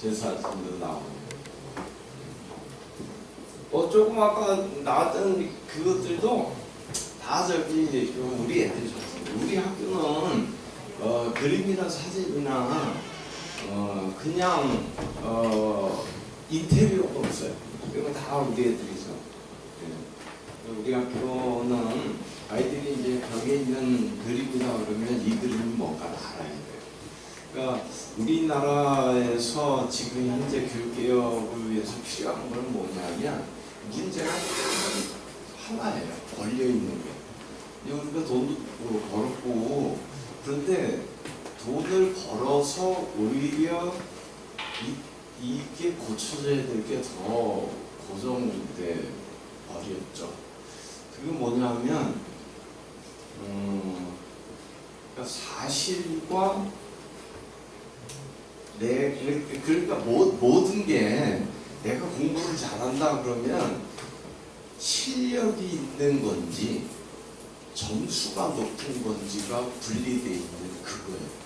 제 사진도 나오고. 조금 아까 나왔던 그것들도 다 저기 우리 애들이 줬어요. 우리 학교는 그림이나 사진이나 그냥 인테리어가 없어요. 이거 다 우리 애들이죠. 네. 우리 학교는 아이들이 이제 벽에 있는 그림이다 그러면 이 그림이 뭔가 알아야 돼요. 그러니까 우리나라에서 지금 현재 교육개혁을 위해서 필요한 건 뭐냐면 문제가 하나예요. 걸려있는 게. 우리가 돈도 벌었고 그런데 돈을 벌어서 오히려 이게 고쳐져야 될 게 더 고정돼 버렸죠. 그게 뭐냐면 그러니까 사실과 그러니까 모든 게 내가 공부를 잘한다 그러면 실력이 있는 건지 점수가 높은 건지가 분리되어 있는 그거예요.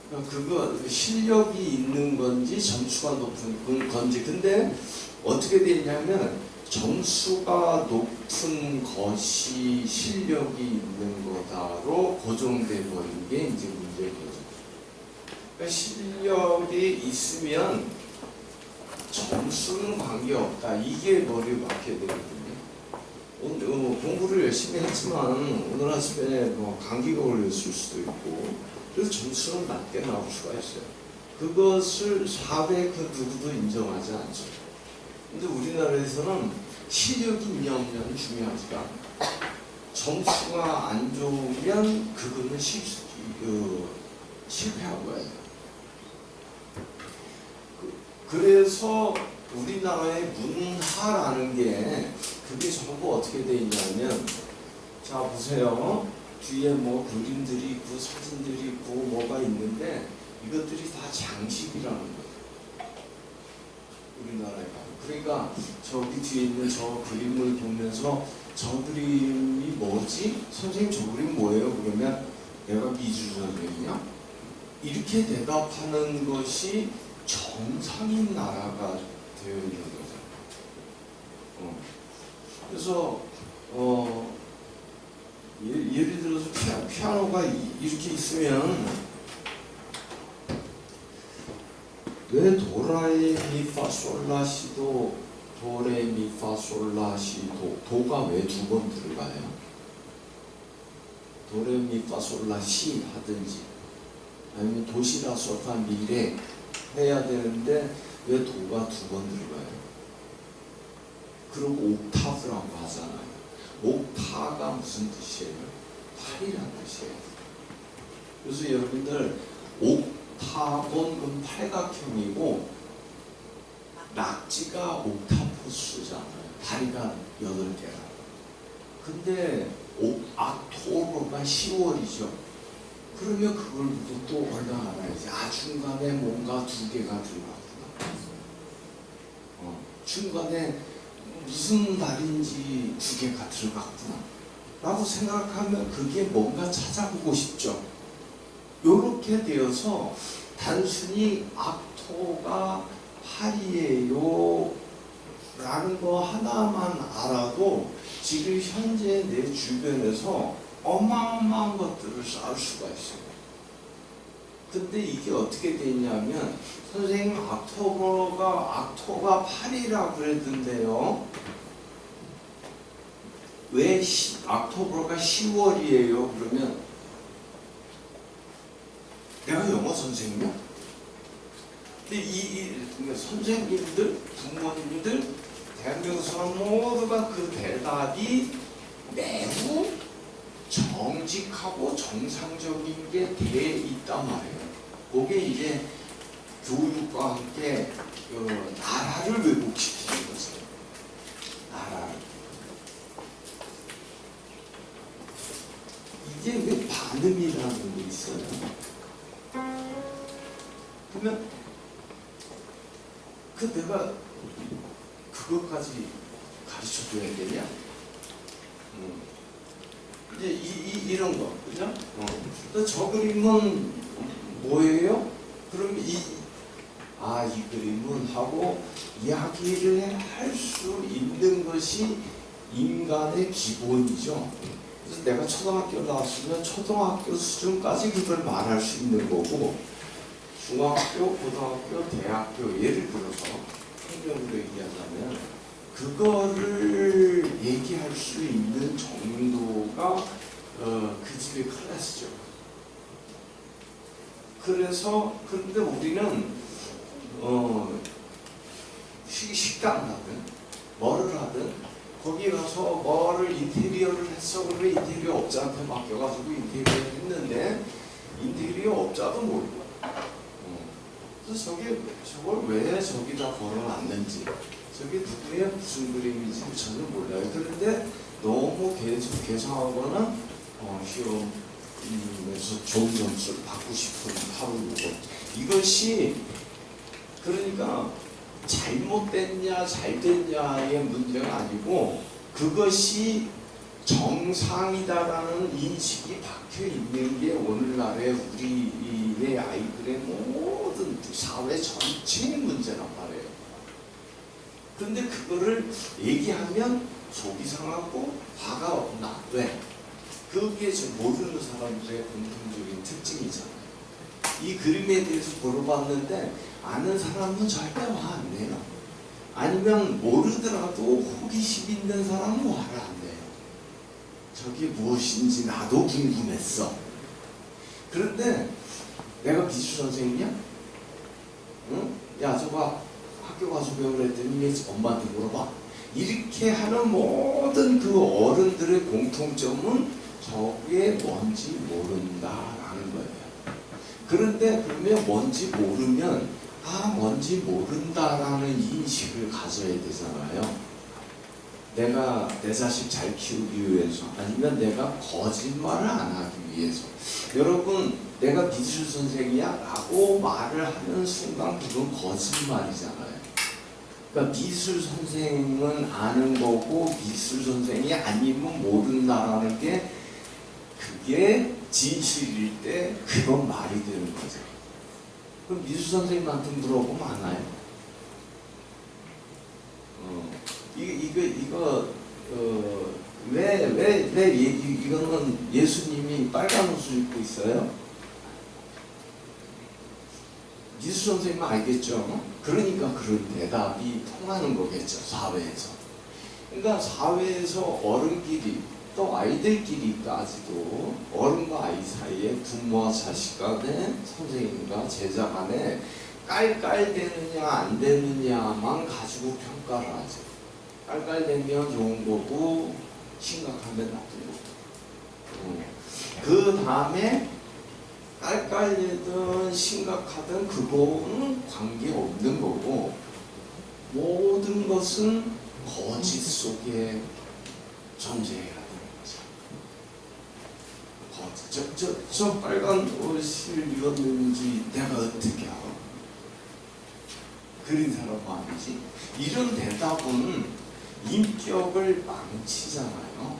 그러니까 그거 실력이 있는 건지 점수가 높은 건지. 근데 어떻게 되냐면 점수가 높은 것이 실력이 있는 거다로 고정돼 버린 게 이제 문제인 거죠. 그러니까 실력이 있으면 점수는 관계없다. 이게 머리에 박혀야 되거든요. 오늘 공부를 열심히 했지만 오늘 아침에 감기가 걸렸을 수도 있고 그래서 점수는 낮게 나올 수가 있어요. 그것을 사회에 그 누구도 인정하지 않죠. 근데 우리나라에서는 실력이 있냐 없냐는 중요하지가 않아요. 점수가 안 좋으면 그거는 실패한 거예요. 그래서 우리나라의 문화라는 게 그게 전부 어떻게 돼 있냐면 자 보세요. 뒤에 뭐 그림들이 있고 사진들이 있고 뭐가 있는데 이것들이 다 장식이라는 거예요. 우리나라에 가면. 그러니까 저기 뒤에 있는 저 그림을 보면서 저 그림이 뭐지? 선생님 저 그림 뭐예요? 그러면 내가 미술 선생이냐? 이렇게 대답하는 것이 정상인 나라가 되어 있는 거죠. 그래서 예를 들어서 피아노가 이렇게 있으면 왜 도라에미파솔라시도 도레미파솔라시도 도가 왜 두 번 들어가요? 도레미파솔라시 하든지 아니면 도시라솔파 미레 해야 되는데 왜 도가 두 번 들어가요? 그리고 옥타브라고 하잖아요. 옥타가 무슨 뜻이에요? 팔이라는 뜻이에요. 그래서 여러분들 옥타곤은 팔각형이고 낙지가 옥타포스잖아요. 다리가 8개라. 근데 악토로가 10월이죠. 그러면 그걸 또 올라가야지. 중간에 뭔가 2개가 들어갔구나. 중간에 무슨 달인지 2개가 들어갔구나 라고 생각하면 그게 뭔가 찾아보고 싶죠. 요렇게 되어서 단순히 악토가 8이에요 라는 거 하나만 알아도 지금 현재 내 주변에서 어마어마한 것들을 쌓을 수가 있어요. 근데 이게 어떻게 되냐면 선생님 악토가 8이라고 그랬는데요. 왜 악토버가 10월이에요? 그러면 내가 영어 선생님이야? 근데 그러니까 선생님들, 부모님들, 대한민국 사람 모두가 그 대답이 매우 정직하고 정상적인 게 돼 있단 말이에요. 그게 이제 교육과 함께 나라를 왜곡시키는 거죠. 나라를. 이게 왜 반음이라는 게 있어요? 그러면 내가 그것까지 가르쳐줘야 되냐? 이제 이런 거, 그죠? 저 그림은 뭐예요? 그럼 아, 이 그림은 하고 이야기를 할 수 있는 것이 인간의 기본이죠. 그래서 내가 초등학교 나왔으면 초등학교 수준까지 그걸 말할 수 있는 거고, 중학교, 고등학교, 대학교, 예를 들어서 평균으로 얘기하자면 그거를 얘기할 수 있는 정도가 그 집의 클래스죠. 그래서 근데 우리는 식당 가든 뭐를 하든 거기 가서 뭐를 인테리어를 했어. 그러면 인테리어 업자한테 맡겨가지고 인테리어를 했는데 인테리어 업자도 모르고 그래서 저걸 왜 저기다 걸어놨는지, 저게 누구의 무슨 그림인지 전혀 몰라요. 그런데 너무 계속하거나 시험에서 좋은 점수를 받고 싶은 하루 요거, 이것이 그러니까 잘못됐냐 잘됐냐의 문제가 아니고 그것이 정상이다라는 인식이 박혀 있는 게 오늘날의 우리의 아이들의 모든 사회 전체의 문제란 말이에요. 그런데 그거를 얘기하면 속이 상하고 화가 나. 왜? 그게 지금 모르는 사람들의 공통적인 특징이잖아요. 이 그림에 대해서 물어봤는데 아는 사람은 절대 화 안 내요. 아니면 모르더라도 호기심 있는 사람은 화를 안 내요. 저게 무엇인지 나도 궁금했어. 그런데 내가 미술 선생님이야? 응? 야, 저거 학교 가서 배우랬더니 엄마한테 물어봐. 이렇게 하는 모든 그 어른들의 공통점은 저게 뭔지 모른다라는 거예요. 그런데 그러면 뭔지 모르면 뭔지 모른다라는 인식을 가져야 되잖아요. 내가 내 자식 잘 키우기 위해서, 아니면 내가 거짓말을 안 하기 위해서. 여러분, 내가 미술 선생이야 라고 말을 하는 순간 그건 거짓말이잖아요. 그러니까 미술 선생은 아는 거고 미술 선생이 아니면 모른다라는 게 그게 진실일 때 그건 말이 되는 거죠. 그럼 미술 선생님한테 물어보면 아나요? 이거는 예수님이 빨간 옷을 입고 있어요? 미술 선생님은 알겠죠? 그러니까 그런 대답이 통하는 거겠죠, 사회에서. 그러니까 사회에서 어른끼리 또 아이들끼리까지도 어른과 아이 사이에 부모와 자식 간에 선생님과 제자 간에 깔깔대느냐 안 되느냐만 가지고 평가를 하죠. 깔깔대면 좋은 거고 심각하면 나쁜 거고. 그 다음에 깔깔대든 심각하든 그거는 관계없는 거고, 모든 것은 거짓 속에 존재해야 되는 거죠. 저 빨간 옷을 입었는지 내가 어떻게 알아? 그린 사람 아니지? 이런 대답은 인격을 망치잖아요.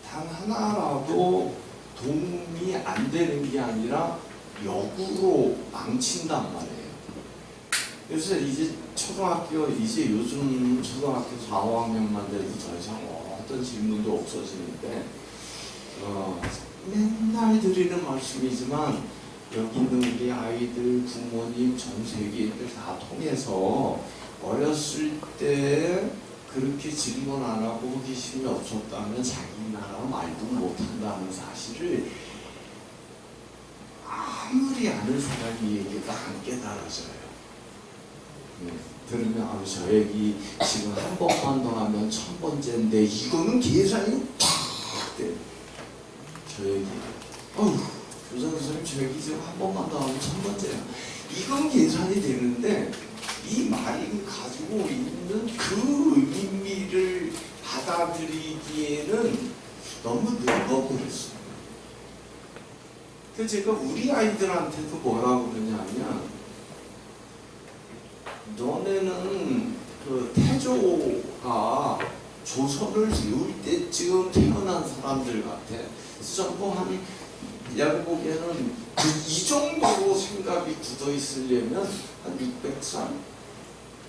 단 하나라도 도움이 안 되는 게 아니라 역으로 망친단 말이에요. 그래서 이제 요즘 초등학교 4, 5학년만 돼도 더 이상 어떤 질문도 없어지는데, 맨날 드리는 말씀이지만 여기 있는 우리 아이들, 부모님, 전 세계인들 다 통해서 어렸을 때 그렇게 질문 안 하고 호기심이 없었다면 자기 나라 말도 못한다는 사실을 아무리 아는 사람이 얘기해도 안 깨달아져요. 들으면 저 얘기 지금 한 번만 더 하면 1000번째인데 이거는 계산이 탁 돼. 저 얘기 교장 선생님 저 얘기 지금 한 번만 더 하면 1000번째야. 이건 계산이 되는데 이 말이 가지고 있는 그 의미를 받아들이기에는 너무 늙어버렸어요. 그래서 제가 우리 아이들한테도 뭐라고 그러냐면, 너네는 그 태조가 조선을 이을 때쯤 태어난 사람들 같아. 그래서 전부 한 내가 보기에는 이 정도로 생각이 굳어 있으려면 한 600산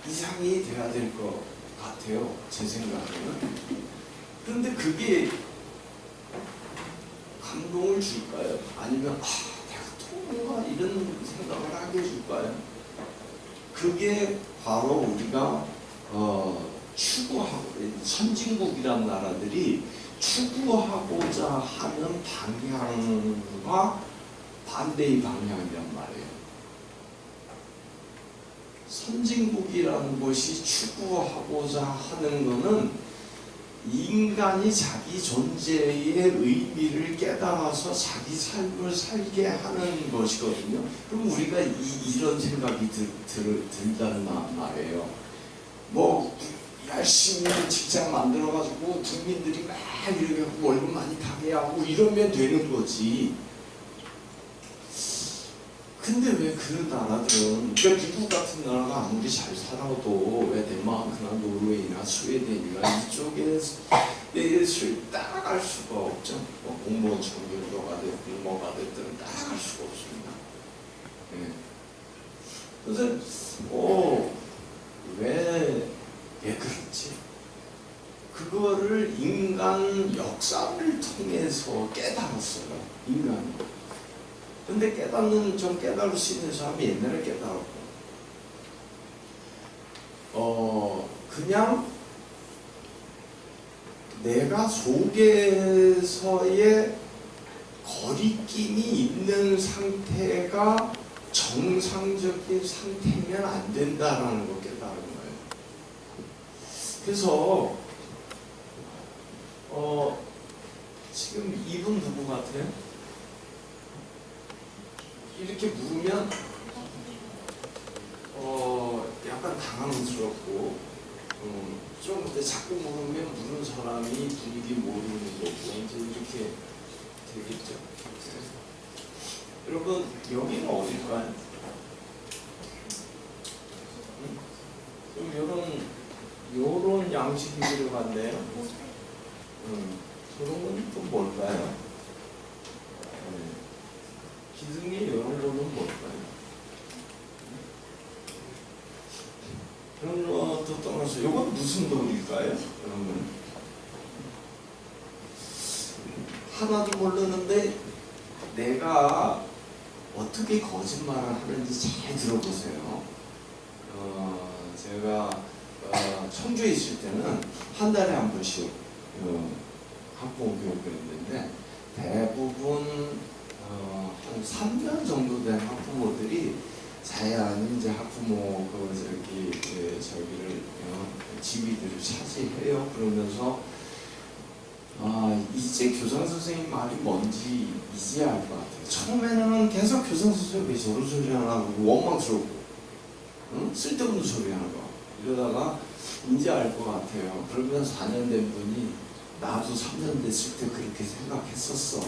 이상이 돼야 될 것 같아요. 제 생각에는. 그런데 그게 감동을 줄까요? 아니면 내가 또 뭔가 이런 생각을 하게 해줄까요? 그게 바로 우리가 추구하고 선진국이란 나라들이 추구하고자 하는 방향과 반대의 방향이란 말이에요. 선진국이라는 것이 추구하고자 하는 것은 인간이 자기 존재의 의미를 깨달아서 자기 삶을 살게 하는 것이거든요. 그럼 우리가 이런 생각이 들다는 말이에요. 뭐 열심히 직장 만들어가지고 국민들이 막 이렇게 하고 월급 많이 타게 하고 이러면 되는 거지. 근데 왜 그 나라들은, 그러니까 미국 같은 나라가 아무리 잘 살아도 왜 덴마크나 노르웨이나 스웨덴이나 이쪽에 따라갈 수가 없죠. 뭐 공무원 청결도가 됐든 뭐가 됐든 따라갈 수가 없습니다. 네. 그래서 왜 그렇지? 그거를 인간 역사를 통해서 깨달았어요. 인간이. 근데 깨달을 수 있는 사람이 옛날에 깨달았고, 그냥 내가 속에서의 거리낌이 있는 상태가 정상적인 상태면 안 된다라는 걸 깨달은 거예요. 그래서 지금 이분 누구 같아요? 이렇게 물으면 약간 당황스럽고 좀 근데 자꾸 물으면 물은 사람이 분위기 모르는 거고 이제 이렇게 되겠죠. 여러분 여기는 어딜까요? 좀 요런 양식이 들어갔네요. 저런 건 또 뭘까요? 기둥이 이런 거는 뭘까요? 그런 것도 떠나서 이건 무슨 돌일까요? 여러분 하나도 모르는데 내가 어떻게 거짓말을 하는지 잘 들어보세요. 제가 청주에 있을 때는 한 달에 한 번씩 학부모 교육을 했는데 대부분 한 3년 정도 된 학부모들이 자연 이제 학부모 저기를 지위들을 차지해요. 그러면서 이제 교장 선생님 말이 뭔지 이제 알 것 같아요. 처음에는 계속 교장 선생님 왜 저런 소리 하나 그러고 원망스럽고 쓸데없는 소리 하나 봐. 이러다가 이제 알 것 같아요. 그러면 4년 된 분이 나도 3년 됐을 때 그렇게 생각했었어.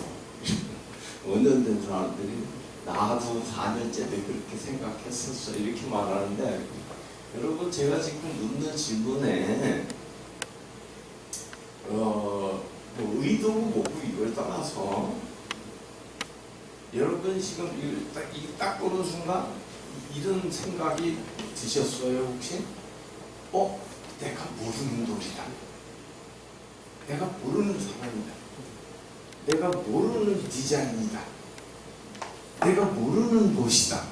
5년 된 사람들이 나도 4년째 때 그렇게 생각했었어 이렇게 말하는데, 여러분 제가 지금 묻는 질문에 뭐 의도고 뭐고 이걸 떠나서 여러분 지금 딱 보는 순간 이런 생각이 드셨어요 혹시? 내가 모르는 돌이다. 내가 모르는 사람이다. 내가 모르는 디자인이다. 내가 모르는 곳이다.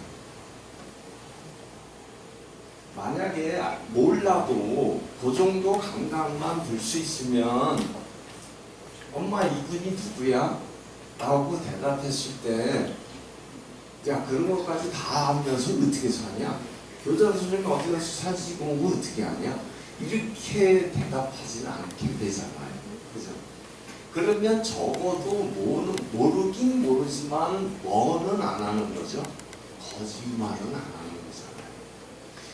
만약에 몰라도 그 정도 감각만 들 수 있으면 엄마 이분이 누구야? 라고 대답했을 때 야 그런 것까지 다 하면서 어떻게 사냐? 교장 선생님 어디 가서 사지 공부 어떻게 하냐? 이렇게 대답하지는 않게 되잖아요. 그죠? 그러면 적어도 모르긴 모르지만 뭐는 안 하는 거죠. 거짓말은 안 하는 거잖아요.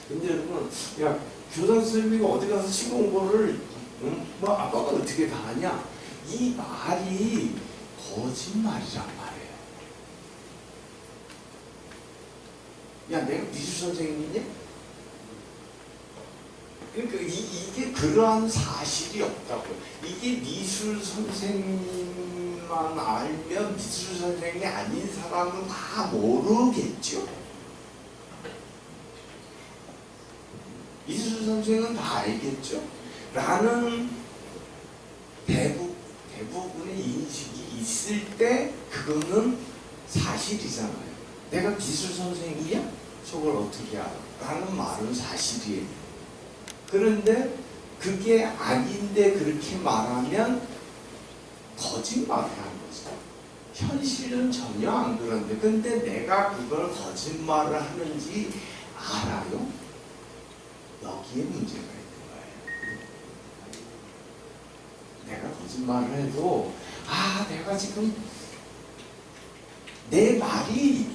근데 여러분, 야 교장 선생님이 어디 가서 시공부를 뭐 아빠가 어떻게 다 하냐? 이 말이 거짓말이란 말이에요. 야 내가 미술 선생님이냐? 그러니까 이게 그러한 사실이 없다고요. 이게 미술 선생님만 말만 알면 미술 선생이 아닌 사람은 다 모르겠죠. 미술 선생은 다 알겠죠. 라는 대부분의 인식이 있을 때 그거는 사실이잖아요. 내가 미술 선생이야? 저걸 어떻게 알아? 라는 말은 사실이에요. 그런데 그게 아닌데 그렇게 말하면 거짓말을 하는 거죠. 현실은 전혀 안 그런데 근데 내가 그걸 거짓말을 하는지 알아요? 여기에 문제가 있는 거예요. 내가 거짓말을 해도 내가 지금 내 말이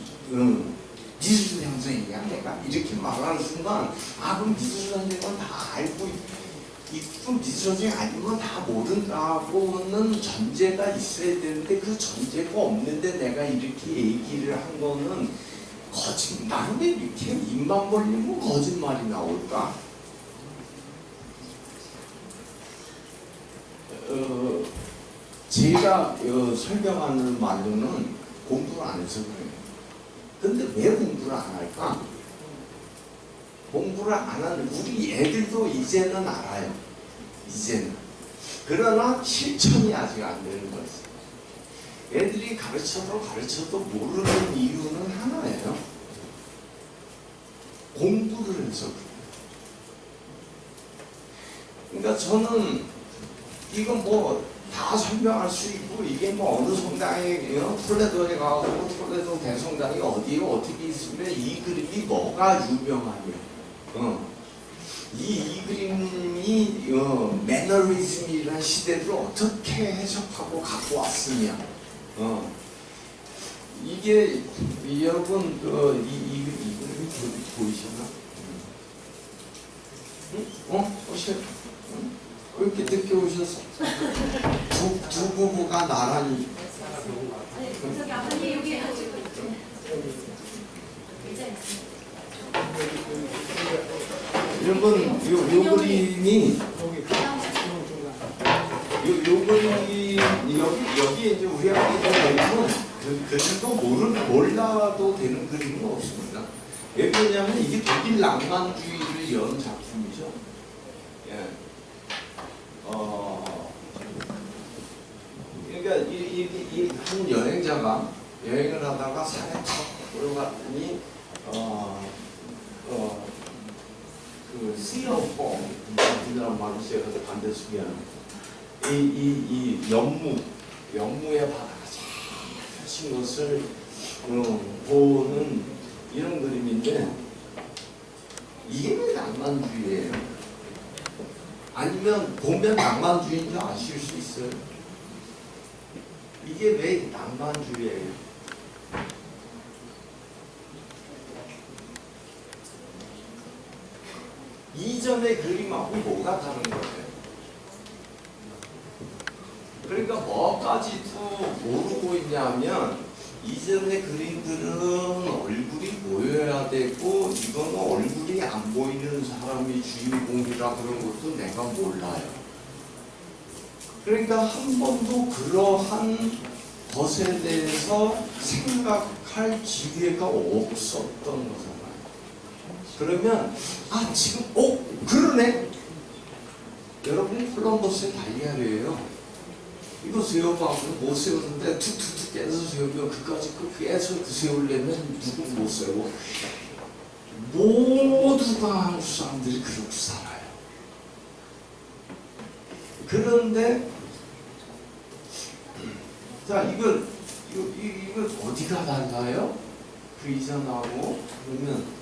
미술 선생이야 내가 이렇게 말하는 순간 그럼 미술 선생은 다 알고 있고 미술 선생이 아니면 다 모른다고는 전제가 있어야 되는데 그 전제가 없는데 내가 이렇게 얘기를 한 거는 거짓말인데 이렇게 입만 벌리면 거짓말이 나올까? 제가 설명하는 말로는 공부를 안 해서 그래요. 근데 왜 공부를 안 할까? 공부를 안 하는 우리 애들도 이제는 알아요. 이제는. 그러나 실천이 아직 안 되는 거지. 애들이 가르쳐도 모르는 이유는 하나예요. 공부를 해서 그래요. 그러니까 저는 이건 뭐 다 설명할 수 있고 이게 뭐 어느 성당에 톨레도에 가고 톨레도 대성당이 어디에 어떻게 있으면 이 그림이 뭐가 유명하냐 이 그림이 매너리즘이라는 시대를 어떻게 해석하고 갖고 왔으냐 이게 여러분 이 그림이 보이시나? 오세요. 왜 이렇게 늦게 오셨어? 두 부부가 나란히 여러분 요 그림이 요 그림이 여기 이제 우리 아이들은 그림도 몰라도 되는 그림은 없습니다. 왜 그러냐면 이게 독일 낭만주의를 연 작품이죠. 예. 그러니까 한 여행자가 여행을 하다가 산에 탁 올라갔더니 그 Sea of Foam 이라는 말을 써서 반대쪽에 이 연무의 바다가 잘 펼친 것을 보는 이런 그림인데 이게 왜 낭만주의예요? 아니면 보면 낭만주의인 줄 아실 수 있어요? 이게 왜 낭만주의예요? 이전의 그림하고 뭐가 다른 거예요? 그러니까 뭐까지도 모르고 있냐면 이전의 그림들은 얼굴이 보여야 되고 이거는 얼굴이 안 보이는 사람이 주인공이라 그런 것도 내가 몰라요. 그러니까 한 번도 그러한 것에 대해서 생각할 기회가 없었던 거잖아요. 그러면 지금 그러네. 여러분 콜럼버스의 다이아리예요. 이거 세워봐도 못 세우는데 툭툭툭 깨서 세우면 그까지 깨서 세우려면 누구 못 세워? 모두가 한국 사람들이 그렇게 살아요. 그런데 자 이걸 어디가 달라요? 그 이전하고 그러면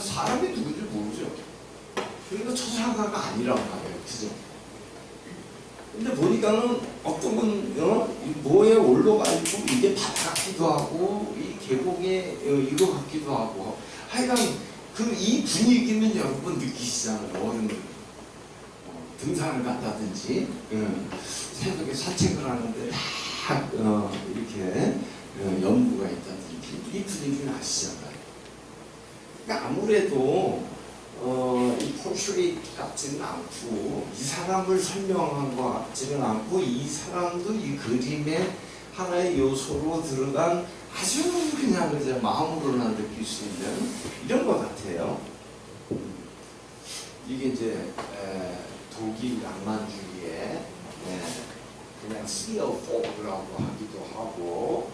사람이 누군지 모르죠. 그러니까 초상화가 아니라고 하네요. 그죠? 근데 보니까는 어떤 건 뭐에 올라가 있고 이게 바다 같기도 하고 이 계곡에 이거 같기도 하고 하여간 이 분위기는 여러분 느끼시잖아요. 어른들 등산을 간다든지 새벽에 산책을 하는데 딱 이렇게 연구가 있다든지 이 분위기는 아시잖아요. 그러니까 아무래도 이 포트레이트 같지는 않고 이 사람을 설명한 것 같지는 않고 이 사람도 이 그림의 하나의 요소로 들어간 아주 그냥 마음으로나 느낄 수 있는 이런 것 같아요. 이게 이제 독일 낭만주의의 그냥 Sea of Fog라고 하기도 하고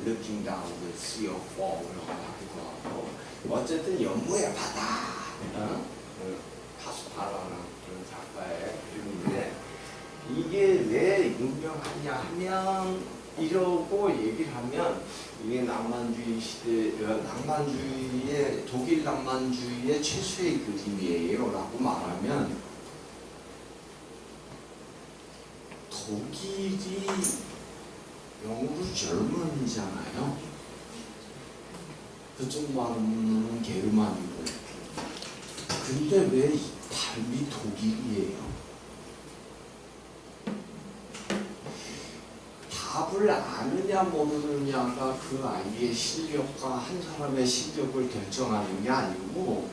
Looking down the Sea of Fog라고 하기도 하고 어쨌든 연무의 바다 카스파라는 그런 작가의 그림인데 이게 왜 유명하냐 하면 이러고 얘기를 하면 이게 낭만주의 시대 낭만주의의 독일 낭만주의의 최초의 그림이에요 라고 말하면 독일이 영어로 젊은이잖아요. 그쪽 말은 게르만이고 근데 왜 이탈리 독일이에요? 답을 아느냐 모르느냐가 그 아이의 실력과 한 사람의 실력을 결정하는 게 아니고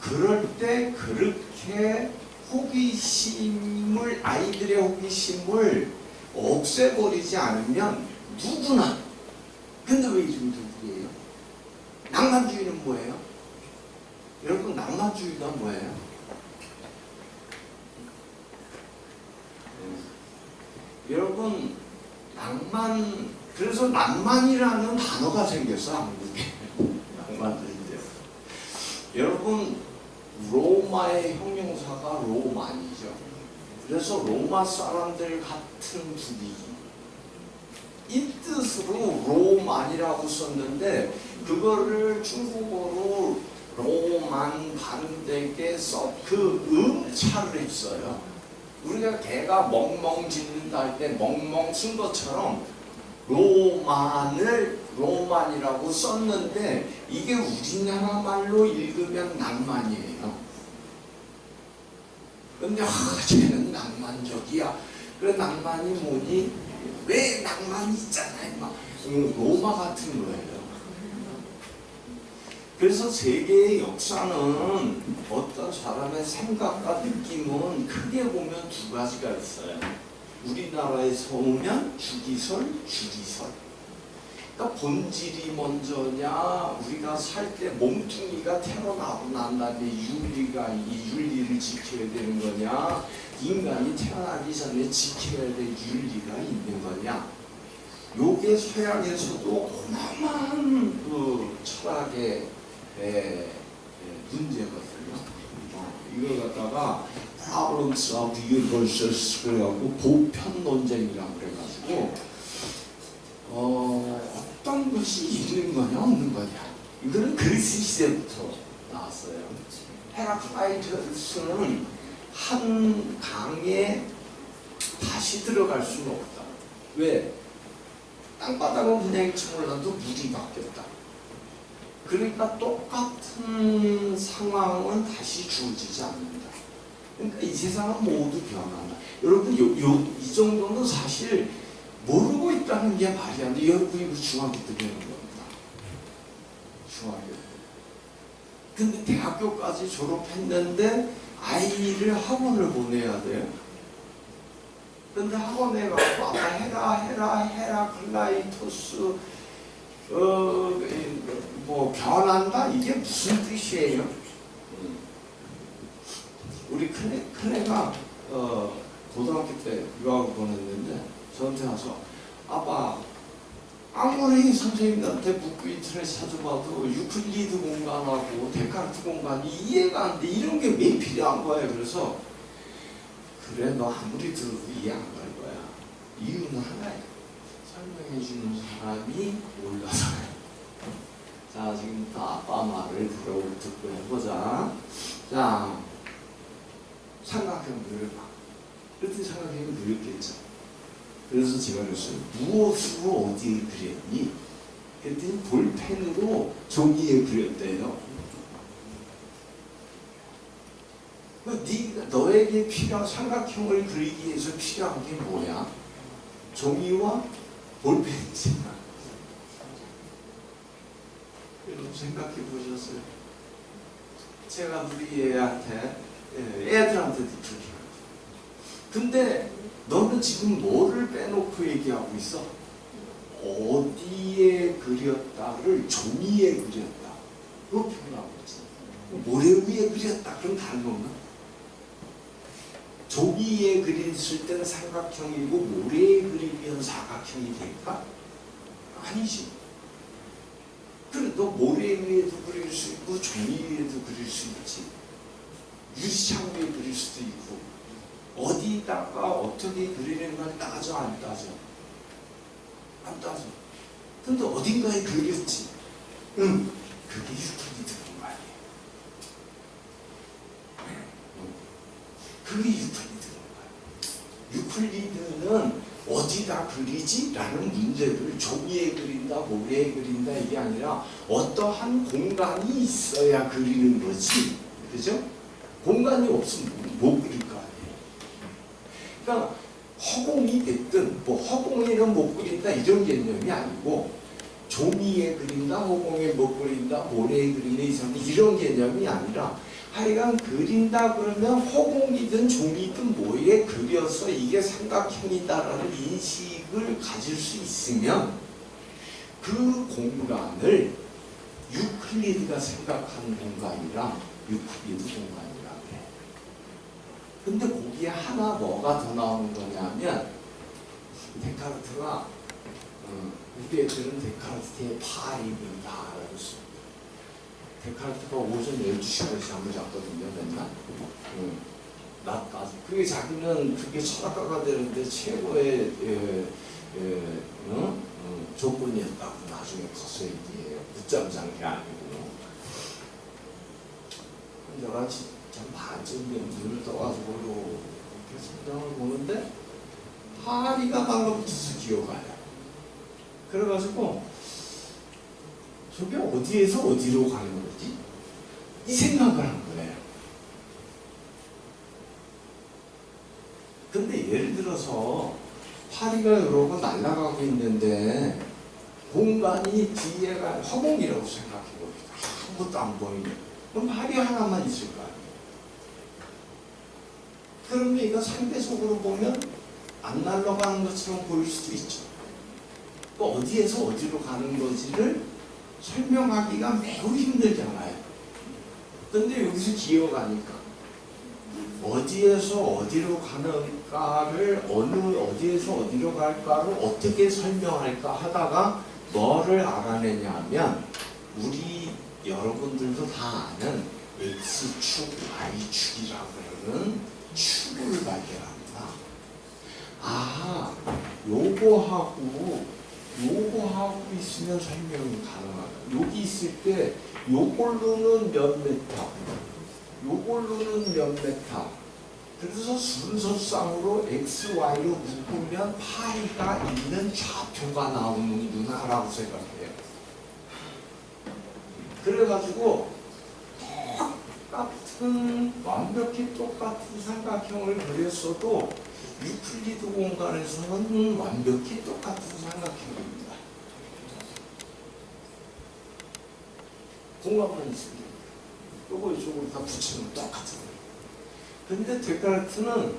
그럴 때 그렇게 호기심을 아이들의 호기심을 없애버리지 않으면 누구나 근데 왜 이름이 독일이에요? 낭만주의는 뭐예요? 여러분 낭만주의가 뭐예요? 여러분 낭만 그래서 낭만이라는 단어가 생겼어 한국에 낭만주의인데요. 여러분 로마의 형용사가 로만이죠. 그래서 로마 사람들 같은 분위기 이 뜻으로 로만이라고 썼는데 그거를 중국어로 로만 발음되게 그 음차를 했어요. 우리가 개가 멍멍 짖는다 할 때 멍멍 쓴 것처럼 로만을 로만이라고 썼는데 이게 우리나라 말로 읽으면 낭만이에요. 근데 쟤는 낭만적이야. 그래 낭만이 뭐니? 왜 낭만이 있잖아요. 막 로마 같은 거예요. 그래서 세계의 역사는 어떤 사람의 생각과 느낌은 크게 보면 두 가지가 있어요. 우리나라에서 오면 주기설, 주기설. 그러니까 본질이 먼저냐, 우리가 살 때 몸뚱이가 태어나고 난 다음에 윤리가 이 윤리를 지켜야 되는 거냐, 인간이 태어나기 전에 지켜야 될 윤리가 있는 거냐. 요게 서양에서도 어마어마한 그 철학의 문제거든요. 이걸 갖다가 Problems of Universes 그래갖고 보편 논쟁이라고 그래가지고 어떤 것이 있는 거냐 없는 거냐 이거는 그리스 시대부터 나왔어요. 헤라클라이토스는 한 강에 다시 들어갈 수는 없다. 왜? 땅바닥은 그냥 쳐올라도 물이 바뀌었다. 그러니까 똑같은 상황은 다시 주어지지 않는다. 그러니까 이 세상은 모두 변한다. 여러분 이 정도는 사실 모르고 있다는 게 말이 안 돼. 여러분이 이거 중학교 때 배우는 겁니다. 중학교 때. 근데 대학교까지 졸업했는데 아이를 학원을 보내야 돼요. 근데 학원에 가서 아까 헤라클라이토스 뭐 변한다? 이게 무슨 뜻이에요? 우리 큰애가 고등학교 때 유학을 보냈는데 저한테 와서 아빠 아무리 선생님한테 묻고 인터넷 찾아봐도 유클리드 공간하고 데카르트 공간이 이해가 안 돼. 이런 게 왜 필요한 거예요? 그래서 그래 너 아무리 들어도 이해 안 갈 거야. 이유는 하나야. 설명해 주는 사람이 몰라서요. 자 지금부터 아빠 말을 듣고 해보자. 자 삼각형 그려봐. 그랬더니 삼각형이 그렸겠죠. 그래서 제가 그랬어요. 무엇으로 어디에 그렸니? 그랬더니 볼펜으로 종이에 그렸대요. 너에게 필요한 삼각형을 그리기 위해서 필요한 게 뭐야? 종이와 볼펜이잖아. 여러분 생각해 보셨어요? 제가 우리 애들한테도 그렇게 해요. 근데 너는 지금 뭐를 빼놓고 얘기하고 있어? 어디에 그렸다를 종이에 그렸다. 그거 표현하고 있지. 모래 위에 그렸다. 그럼 다른 건가? 종이에 그렸을 때는 삼각형이고 모래에 그리면 사각형이 될까? 아니지. 그래, 너 모래 위에도 그릴 수 있고 종이 위에도 그릴 수 있지. 유리창 위에 그릴 수도 있고. 어디다가 어떻게 그리는 걸 따져 안 따져? 안 따져. 근데 어딘가에 그렸지. 응. 그게 유클리드 공간이에요. 그게 유클리드 공간. 유클리드는 어디다 그리지? 라는 문제를 종이에 그린다, 모래에 그린다 이게 아니라 어떠한 공간이 있어야 그리는 거지. 그죠? 공간이 없으면 못 그릴 거 아니에요. 그러니까 허공이 됐든 뭐 허공에는 못 그린다 이런 개념이 아니고 종이에 그린다, 허공에 못 그린다, 모래에 그린다 이런 개념이 아니라 하여간 그린다 그러면 허공이든 종이든 뭐에 그려서 이게 삼각형이다라는 인식을 가질 수 있으면 그 공간을 유클리드가 생각하는 공간이랑 유클리드 공간이라 그래. 근데 거기에 하나 뭐가 더 나오는 거냐면 데카르트가 우리 애들은 데카르트의 파이를 다 알고 있습니다. 데카르트가 오전 12시까지 잠을 잤거든요, 맨날. 낮까지. 그게 자기는 그게 철학가가 되는데 최고의 조건이었다고 나중에 커서 얘기해요. 늦잠 잔 게 아니고. 내가 참 반쯤 눈을 떠가지고 이렇게 성장을 보는데 파리가 달라붙어서 기어가요. 그래가지고 저게 어디에서 어디로 가는 거지? 이 생각을 한 거예요. 근데 예를 들어서 파리가 여러 번 날아가고 있는데 공간이 뒤에가 허공이라고 생각해봅시다. 아무것도 안 보이네. 그럼 파리 하나만 있을 거 아니에요. 그러면 이거 상대적으로 보면 안 날아가는 것처럼 보일 수도 있죠. 어디에서 어디로 가는 건지를 설명하기가 매우 힘들잖아요. 근데 여기서 기어가니까 어디에서 어디로 가는가를 어디에서 어디로 갈까를 어떻게 설명할까 하다가 뭐를 알아내냐면 우리 여러분들도 다 아는 X축, Y축이라고 하는 축을 발견합니다. 아, 요거하고 있으면 설명이 가능하다. 여기 있을 때 요걸로는 몇 메타, 요걸로는 몇 메타. 그래서 순서상으로 X, Y로 묶으면 파이가 있는 좌표가 나오는구나라고 생각해요. 그래가지고 완벽히 똑같은 삼각형을 그렸어도 유클리드 공간에서는 완벽히 똑같은 삼각형입니다. 공간만 있습니다. 요거 이쪽으로 다 붙이면 똑같은 거예요. 근데 데카르트는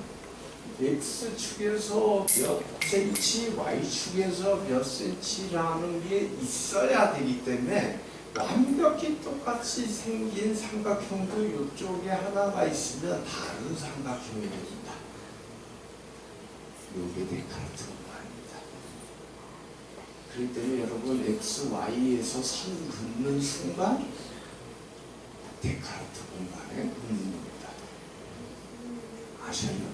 X축에서 몇 cm, Y축에서 몇 cm라는 게 있어야 되기 때문에 완벽히 똑같이 생긴 삼각형도 이쪽에 하나가 있으면 다른 삼각형이 됩니다. 이게 데카르트 공간입니다. 그렇기 때문에 여러분 X, Y에서 선 긋는 순간 데카르트 공간에 긋는 겁니다. 아셨나요?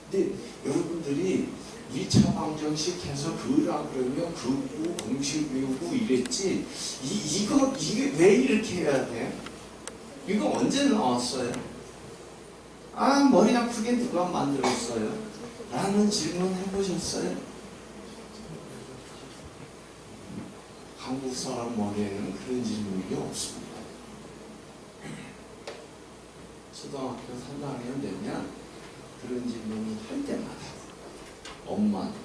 근데 여러분들이 2차 방정식 해서 그으라 그러면 그고 공식 외우고 이랬지 이게 왜 이렇게 해야 돼? 이거 언제 나왔어요? 아 머리 아프게 누가 만들었어요? 라는 질문 해보셨어요? 한국 사람 머리에는 그런 질문이 없습니다. 초등학교 3학년 되면 그런 질문을 할 때마다 엄마한테,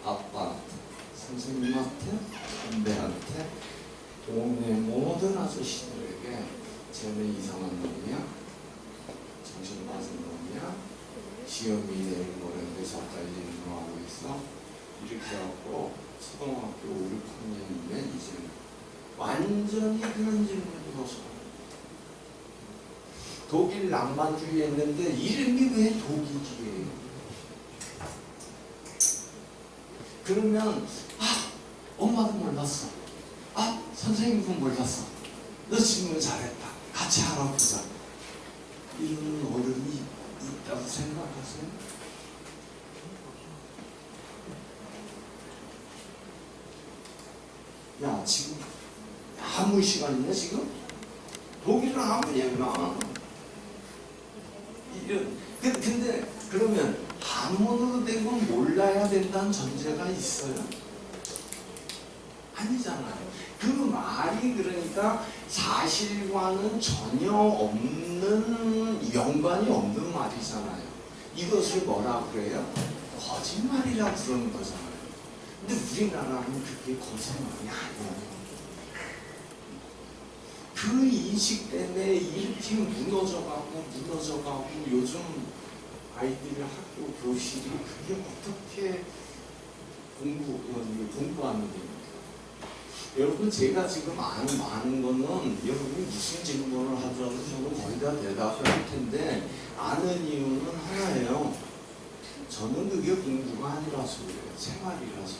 아빠한테, 선생님한테, 선배한테 동네 모든 아저씨들에게 쟤는 이상한 놈이야? 정신 빠진 놈이야? 시험이 내일 모레인데 저까지 뭐 하고 있어? 이렇게 해갖고 초등학교 5, 6학년이면 이제 완전히 그런 질문이 벗어나요. 독일 낭만주의 했는데 이름이 왜 독일이에요? 그러면 엄마도 몰랐어. 선생님도 몰랐어. 너 질문 잘했다. 같이 알아보자. 이런 어른이 있다고 생각하세요? 야, 지금 아무 시간이냐 지금? 독일은 아무 얘기나. 근데 그러면 한문으로 된 건 몰라야 된다는 전제가 있어요? 아니잖아요. 그 말이 그러니까 사실과는 전혀 없는 연관이 없는 말이잖아요. 이것을 뭐라 그래요? 거짓말이라 부르는 거잖아요. 근데 우리나라는 그게 거짓말이 아니에요. 그 인식 때문에 이렇게 무너져가고 요즘 아이들의 학교 교실이 그게 어떻게 공부하는 겁니까? 여러분 제가 지금 아는 많은 거는 여러분이 무슨 질문을 하더라도 저는 거의 다 대답을 할 텐데 아는 이유는 하나예요. 저는 그게 공부가 아니라서 그래요. 생활이라서.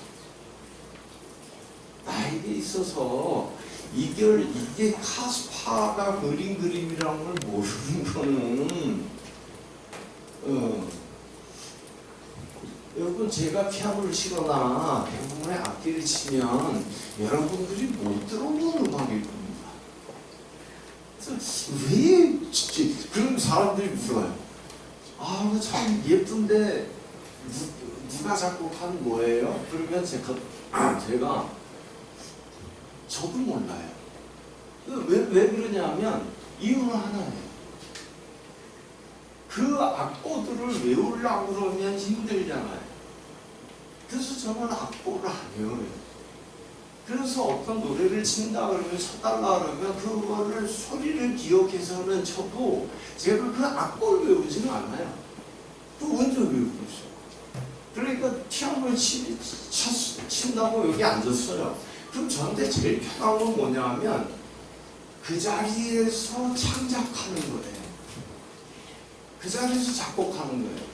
나에게 있어서 이게 카스파가 그린 그림이라는 걸 모르는 거는 여러분 제가 피아노를 치거나 대부분의 악기를 치면 여러분들이 못 들어보는 음악일 겁니다. 그래서 왜 그런 사람들이 물어요. 참 예쁜데 누가 작곡한 뭐예요? 그러면 제가 저도 몰라요. 왜 그러냐면 이유는 하나예요. 그 악보들을 외우려고 그러면 힘들잖아요. 그래서 저는 악보를 안 외워요. 그래서 어떤 노래를 친다 그러면 쳐달라 그러면 그거를 소리를 기억해서는 쳐도 제가 그 악보를 외우지는 않아요. 그 언제 외우고 있어요. 그러니까 피아노를 친다고 여기 앉았어요. 그럼 저한테 제일 편한 건 뭐냐면 그 자리에서 창작하는 거예요. 그 자리에서 작곡하는 거예요.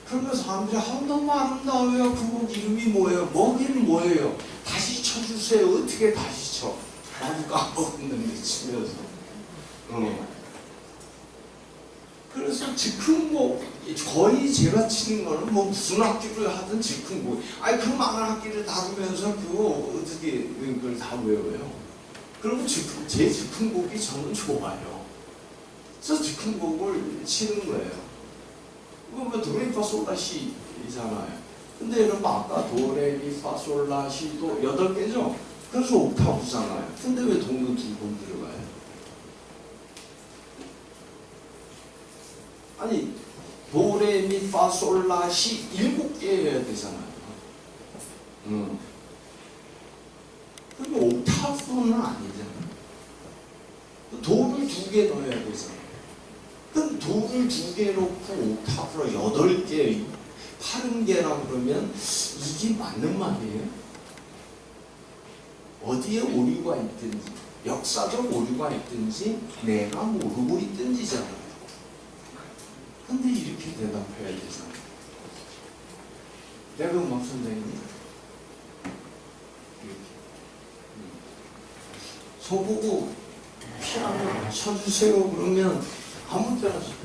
그러면 사람들이 너무 아름다워요. 그 곡 이름이 뭐예요? 뭐긴 뭐예요? 다시 쳐주세요. 어떻게 다시 쳐? 나도 까먹었는데 치면서. 그래서 즉흥곡 거의 제가 치는 거는 뭐 무슨 악기를 하든 즉흥곡. 그 많은 악기를 다루면서 그거 어떻게 그걸 다 외워요? 그러면 제 즉흥곡이 저는 좋아요. 그래서 즉흥곡을 치는 거예요. 이거 뭐 도레미파솔라시잖아요. 근데 여러분 아까 도레미파솔라시도 8개죠? 그래서 옥타브잖아요. 근데 왜 동도 2번 들어가요? 아니 도레미파솔라시 7개여야 되잖아요. 그게 옥타브는 아니잖아요. 도를 2개 넣어야 되잖아요. 그럼 도를 2개 놓고 옥타브로 8개, 80개라고 그러면 이게 맞는 말이에요? 어디에 오류가 있든지, 역사적 오류가 있든지, 내가 모르고 있든지잖아요. 근데 이렇게 대답해야 되잖아요. 내가 음악 선생님 이렇게 저보고 피아노 쳐주세요 그러면 아무 때나 쳐주세요.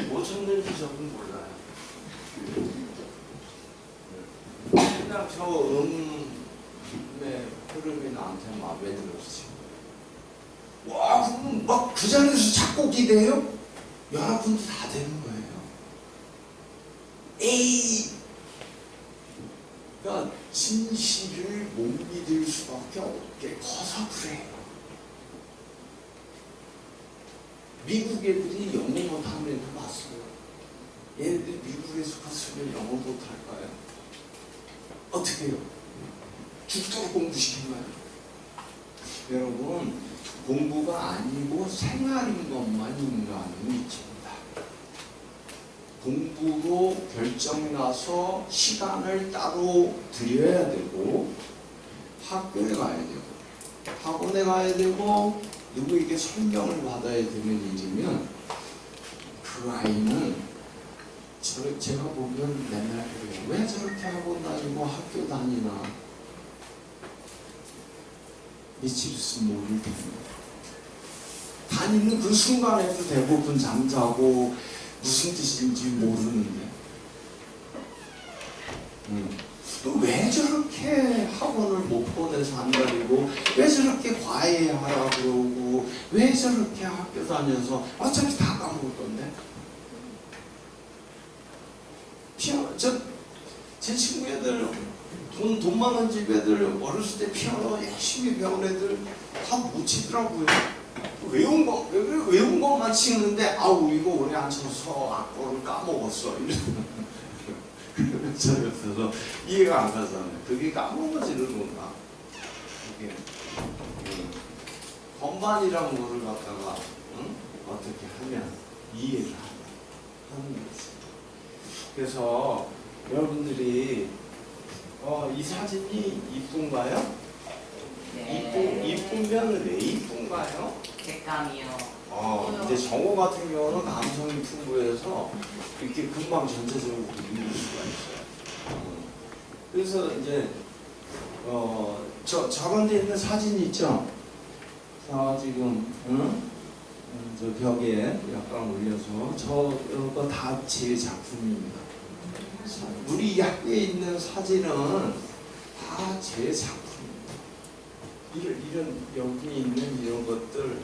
뭐 쳤는지 저는 몰라요. 그냥 저 음의 흐름이 나한테 마음에 들었지. 와, 그럼 막 그 자리에서 작곡이 돼요? 여러분도 다 되는 거예요. A. 그러니까 진실을 못 믿을 수밖에 없게 커서 그래요. 미국 애들이 영어 못하는 애들 봤어요. 얘네들 미국에서 갔으면 영어 못할까요? 어떻게 해요? 죽도록 공부시킨가요? 여러분, 공부가 아니고 생활인 것만 인간은 미칩니다. 공부로 결정 나서 시간을 따로 들여야 되고, 학교에 가야 되고, 학원에 가야 되고, 누구에게 설명을 받아야 되는 일이면 그 아이는 제가 보면 맨날 그래요. 왜 저렇게 학원 다니고 학교 다니나? 미칠 수 모를 텐데. 다니는 그 순간에도 대부분 잠자고 무슨 뜻인지 모르는데. 왜 저렇게 학원을 못 보내서 안 다니고, 왜 저렇게 과외하라 그러고, 왜 저렇게 학교 다녀서 어차피 다 까먹을 건데. 피아노, 제 친구 애들, 돈 많은 집 애들, 어렸을 때 피아노 열심히 배운 애들 다 못 치더라고요. 외운 것만 치는데, 아우, 이거 오래 앉혀서 악보를 까먹었어. 그래서 이해가 안 가잖아요. 그게 까먹어지는 건가? 그게 건반이라는 거를 갖다가 어떻게 하면 이해를 하는 거지. 그래서 여러분들이 이 사진이 이쁜가요? 네. 이쁘면 왜 이쁜가요? 객감이요. 이제 정호 같은 경우는 감성이 풍부해서 이렇게 금방 전체적으로 그릴 수가 있어요. 그래서 이제 저런 데 있는 사진 있죠? 지금 저 벽에 약간 올려서 저거 다 제 작품입니다. 우리 학교에 있는 사진은 다 제 작품입니다. 이런 여기 있는 이런 것들,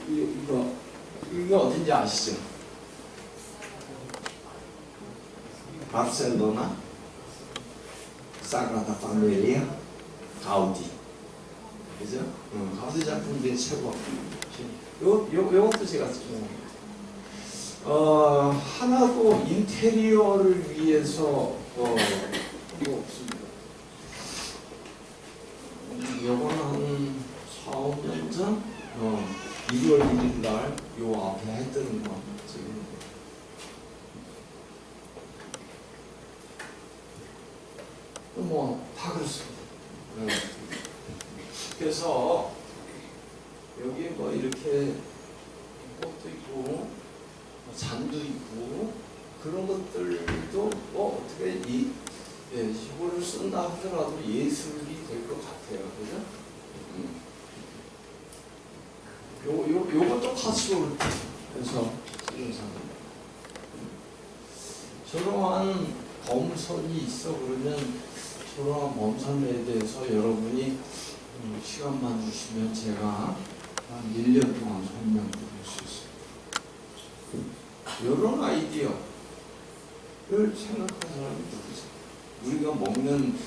이거 어딘지 아시죠? 바르셀로나 사그라다 파밀리아 가우디, 그죠? 가우디 작품들이 최고. 요것도 제가 쓰는 하나도 인테리어를 위해서 이거 없습니다. 요거는 한 4, 5년 전 1월 1일 날 요 앞에 했던 거 지금 뭐 다 그렇습니다. 그래서 여기 뭐 이렇게 꽃도 있고 잔도 있고 그런 것들도 어떻게 이거를 쓴다 하더라도 예술이 될 것 같아요. 그죠? 요것도 파스올 해서 쓰는 사람. 저러한 범선이 있어 그러면 저러한 범선에 대해서 여러분이 시간만 주시면 제가 한 1년 동안 설명드릴 수 있습니다. 이런 아이디어를 생각한 사람이 누구세요? 우리가 먹는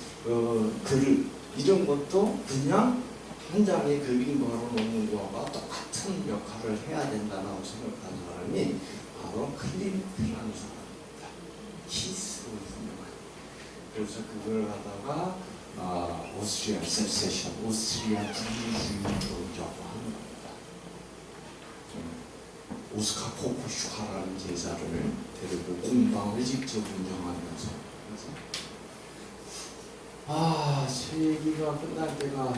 그릇 이런 것도 그냥 한 장에 그림 걸어놓는 거와 똑같은 역할을 해야 된다고 생각한 사람이 바로 클린트라는 사람입니다. 키스로 유명한. 그래서 그걸 갖다가 오스트리아 세세션, 오스트리아 분리주의로라고 하는 겁니다. 오스카 코코슈카라는 제자를 데리고 공방을 직접 운영하면서. 제 얘기가 끝날 때가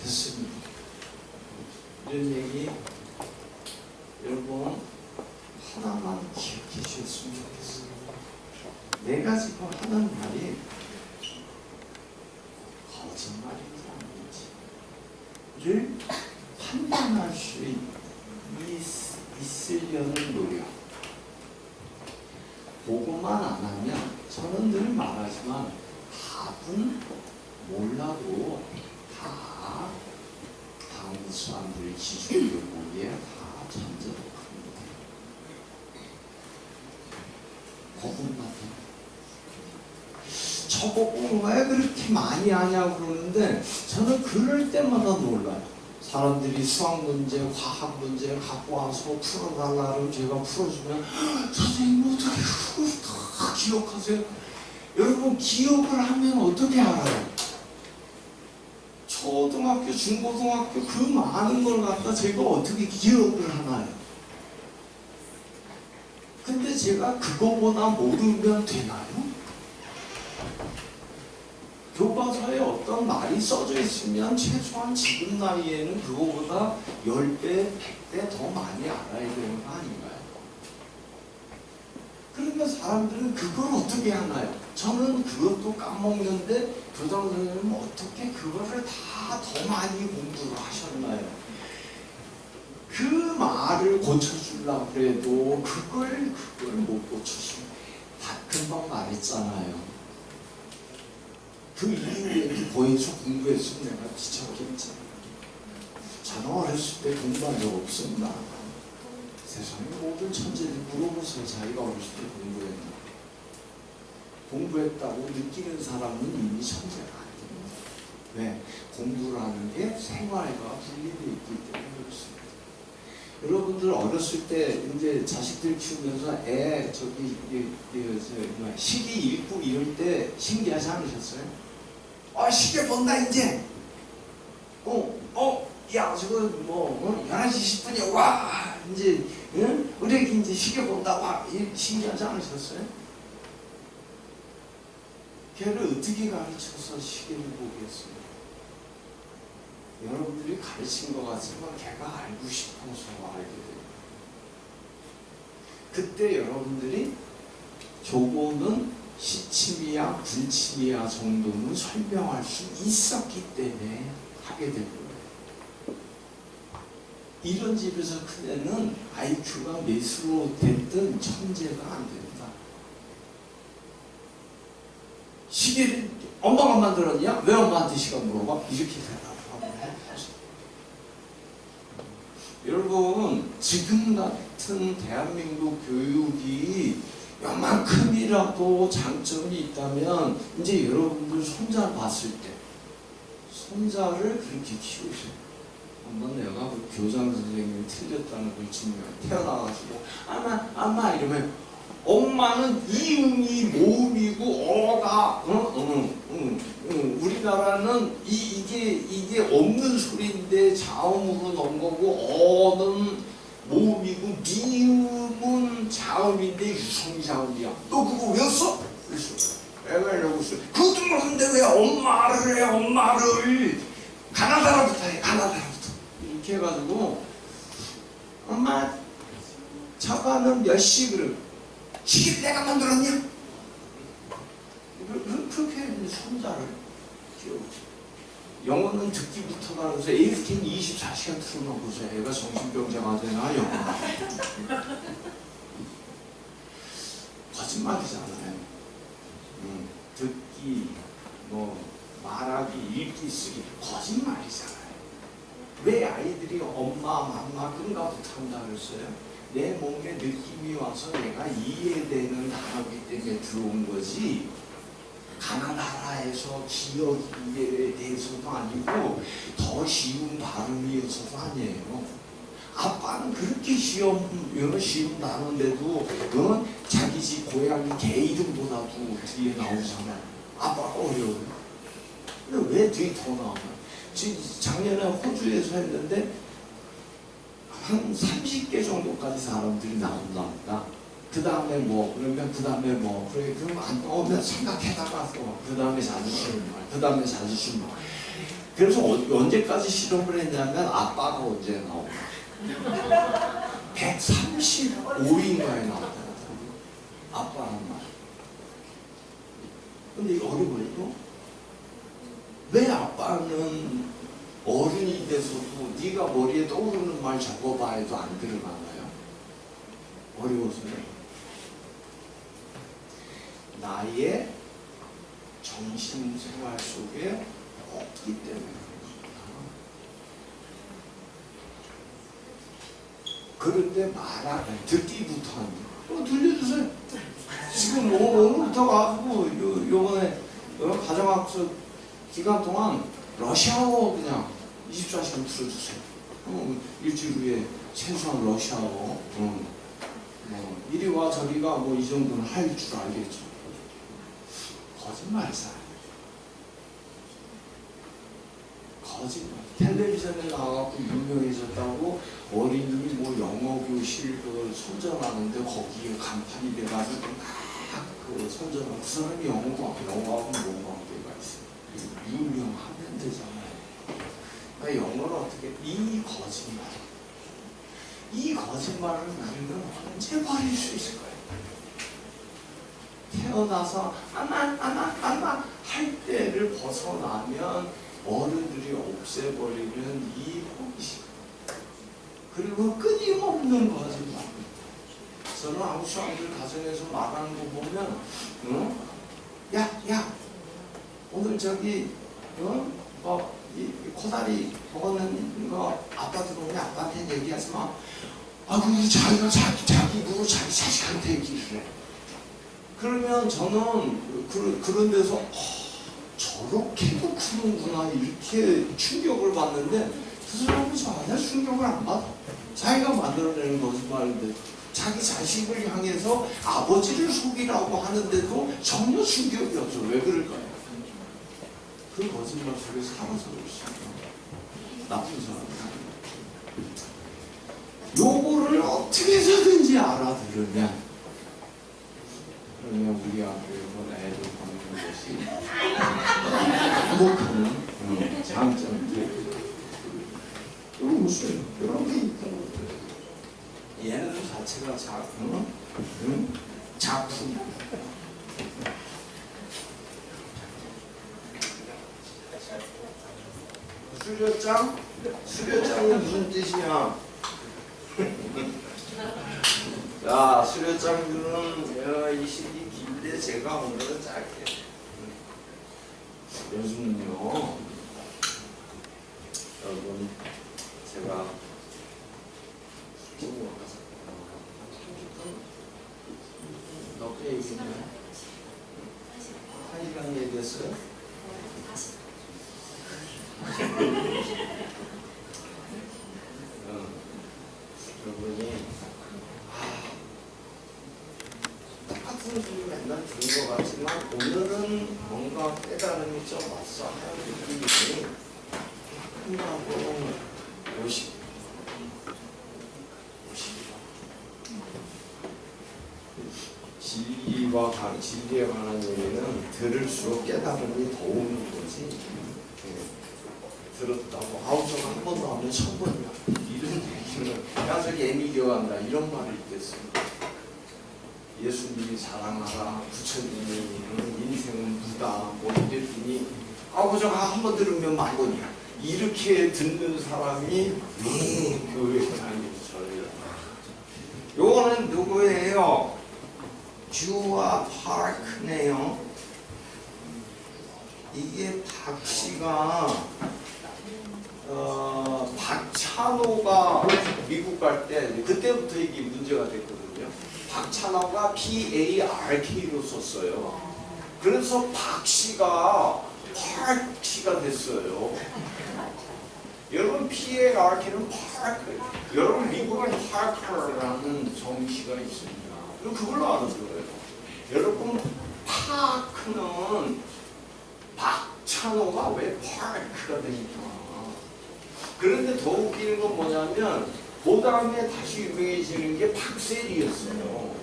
됐습니다. 이런 얘기 여러분 하나만 기억해 주셨으면 좋겠어요. 내가 지금 하는 말이 거짓말인지 아닌지를 판단할 수 있으려는 노력. 보고만 안 하면 저는 늘 말하지만 답은 몰라도 다 한국 사람들의 기준으로 보기에 다 천재로 큽니다. 저보고 왜 그렇게 많이 하냐고 그러는데 저는 그럴 때마다 놀라요. 사람들이 수학 문제, 과학 문제 갖고 와서 풀어달라 그러면 제가 풀어주면 선생님 어떻게 그걸 다 기억하세요? 여러분 기억을 하면 어떻게 알아요? 초등학교, 중고등학교 그 많은 걸 갖다 제가 어떻게 기억을 하나요? 근데 제가 그거보다 모르면 되나요? 교과서에 어떤 말이 써져 있으면 최소한 지금 나이에는 그거보다 10배, 100배 더 많이 알아야 되는 거 아닌가요? 그러면 사람들은 그걸 어떻게 하나요? 저는 그것도 까먹는데 교장 선생님은 어떻게 그거를 다 더 많이 공부를 하셨나요? 그 말을 고쳐주려고 해도 그걸 못 고쳐주면 다 금방 말했잖아요. 그 이후에 보여서 공부했으면 내가 지쳤겠지. 저는 어렸을 때 공부한 적 없습니다. 세상에 모든 천재들 물어보세요. 자기가 어렸을 때 공부했나? 공부했다고 느끼는 사람은 이미 천재가 아닙니다. 왜? 공부를 하는 게 생활과 분리되어 있기 때문에 그렇습니다. 여러분들 어렸을 때 이제 자식들 키우면서 시기 읽고 이럴 때 신기하지 않으셨어요? 시계 본다 이제. 야 저거 11시 10분이야. 와 이제 우리 애기 이제 시계 본다. 와 신기하지 않으셨어요? 걔를 어떻게 가르쳐서 시계를 보겠어요? 여러분들이 가르친 것 같지만 걔가 알고 싶어서 알게 돼요. 그때 여러분들이 조고는 시침이야 분침이야 정도는 설명할 수 있었기 때문에 하게 된 거예요. 이런 집에서 큰 애는 IQ가 몇으로 됐든 천재가 안 된다. 시계를 엄마가 만들었냐? 왜 엄마한테 시간 물어봐? 이렇게 대답하고 여러분 지금 같은 대한민국 교육이 요만큼이라도 장점이 있다면 이제 여러분들 손자를 봤을 때 손자를 그렇게 키우세요. 한번 내가 그 교장 선생님이 틀렸다는 걸 증명해. 태어나가지고 아마 이러면 엄마는 이응이 모음이고 어가 우리나라는 이게 없는 소리인데 자음으로 넣은 거고 어는 모음이고 미음은 자음인데 유성자음이야. 너 그거 외웠어? 그랬어. 내가 이러고 있어. 그것도 모르는데 왜 엄마를 해? 엄마를 가나다라부터 해. 가나다라부터 이렇게 해가지고 엄마 저거는 몇 시 그래. 시계를 내가 만들었냐? 그렇게 손자를 키우지. 영어는 듣기부터 하면서 AFT는 24시간 틀어놓고서 애가 정신병자가 되나요? 거짓말이잖아요. 듣기, 말하기, 읽기, 쓰기 거짓말이잖아요. 왜 아이들이 엄마, 맘마, 끈가부터 한다 그랬어요? 내 몸에 느낌이 와서 내가 이해되는 단어이기 때문에 들어온 거지 가나다라에서 기억에 대해서도 아니고 더 쉬운 발음이어서도 아니에요. 아빠는 그렇게 쉬운 단어인데도 자기 집 고향 개 이름보다도 뒤에 나오잖아요. 아빠가 어려워요. 근데 왜 뒤에 더 나와요? 작년에 호주에서 했는데 한 30개 정도까지 사람들이 나온답니다. 그 다음에 그러면 그 다음에 그러면 안 나오면 생각해다가 그 다음에 자주시는 말, 그 다음에 자주시는 말. 그래서 언제까지 실험을 했냐면 아빠가 언제 나오나 135인가에 나왔더라고요. 아빠란 말. 근데 이거 어려워요. 왜 아빠는 어른이 돼서도 네가 머리에 떠오르는 말 적어봐 해도 안 들어가나요? 어려워서요. 나의 정신생활 속에 없기 때문에 그런데 듣기부터 한다. 들려주세요. 지금 오늘부터 가지고 요번에 가정학습 기간 동안 러시아어 그냥 24시간 틀어주세요. 일주일 후에 최소한 러시아어. 이리와 저리가 뭐 이 정도는 할 줄 알겠죠. 거짓말이잖아요. 거짓말. 텔레비전에 나와갖고 유명해졌다고 어린이들이 뭐 영어 교실 선전하는데 거기에 간판이 돼가지고 막 선전하고 그 사람이 영어하고 뭐가 관계가 있어요. 유명하면 되잖아요. 영어를 어떻게 이 거짓말을 우리는 언제 버릴 수 있을 거예요? 태어나서 아마 할 때를 벗어나면 어른들이 없애버리는 이 호기심 그리고 끊임없는 거짓말. 저는 한국 사람들 가정에서 말하는 거 보면 야 오늘 저기 이 코다리 먹었는 거 아빠 들어오면 아빠한테 얘기하지 마. 자기가 자기 입으로 자기 자식한테 얘기를 해. 그러면 저는 그런 데서 저렇게도 크는구나 이렇게 충격을 받는데 그 사람은 전혀 충격을 안 받아. 자기가 만들어내는 거짓말인데 자기 자식을 향해서 아버지를 속이라고 하는데도 전혀 충격이 없어. 왜 그럴까요? 그 거짓말 속에 살아서 그렇습니다. 나쁜 사람이 요거를 어떻게 해서든지 알아들으면 그러면 우리 학교에서 애들 보는 것이 행복한 장점들 여러분 무슨 이런 게 있다고 얘네들 자체가 작품 수료장은 무슨 뜻이야? 자, 수료장들은 이 시기 긴데 제가 오늘은 짧게 요즘은요 여러분 제가 몇 개 얘기했나요? 1시간 얘기했어요? 여러분이 똑같은 소리 맨날 들은 것 같지만 오늘은 뭔가 깨달음이 좀 왔어 하는 느낌이 끝나고 50 진리에 관한 얘기는 들을수록 깨달음이 더 오는 거지. 들었다고 저거 한 번도 하면 1000번이야 이런 얘기는 야 저기 애미 기어간다 이런 말이 있겠습니까? 예수님이 사랑하라 부처님이 인생은 무다 뭐 이랬더니 저거 한 번 들으면 10,000번이야 이렇게 듣는 사람이 교회에 다니는 저예요. 요거는 누구예요? 주와 파크네요. 이게 박씨가 박찬호가 미국 갈 때 그때부터 이게 문제가 됐거든요. 박찬호가 PARK로 썼어요. 그래서 박씨가 파크씨가 됐어요. 여러분 PARK는 파크. 여러분 미국은 파크라는 정시가 있습니다. 그걸로 알아들어요. 여러분 파크는 박찬호가 왜 파크가 됩니까? 그런데 더 웃기는 건 뭐냐면 그 다음에 다시 유명해지는 게 박세리였어요.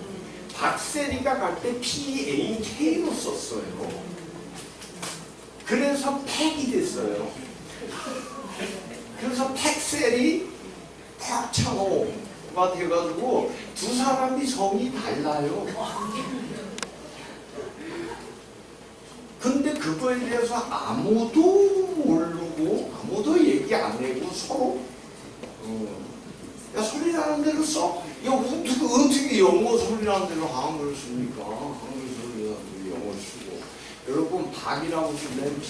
박세리가 갈 때 PAK로 썼어요. 그래서 팩이 됐어요. 그래서 팩세리 박찬호가 돼가지고 두 사람이 성이 달라요. 근데 그거에 대해서 아무도 모르고 아무도 얘기 안 해고 서로 야 소리 나는 대로 써. 야 어떻게 영어 소리 나는 대로 한글을 씁니까? 한글 소리 나는 대로 영어를 쓰고. 여러분 박이라고 쓰면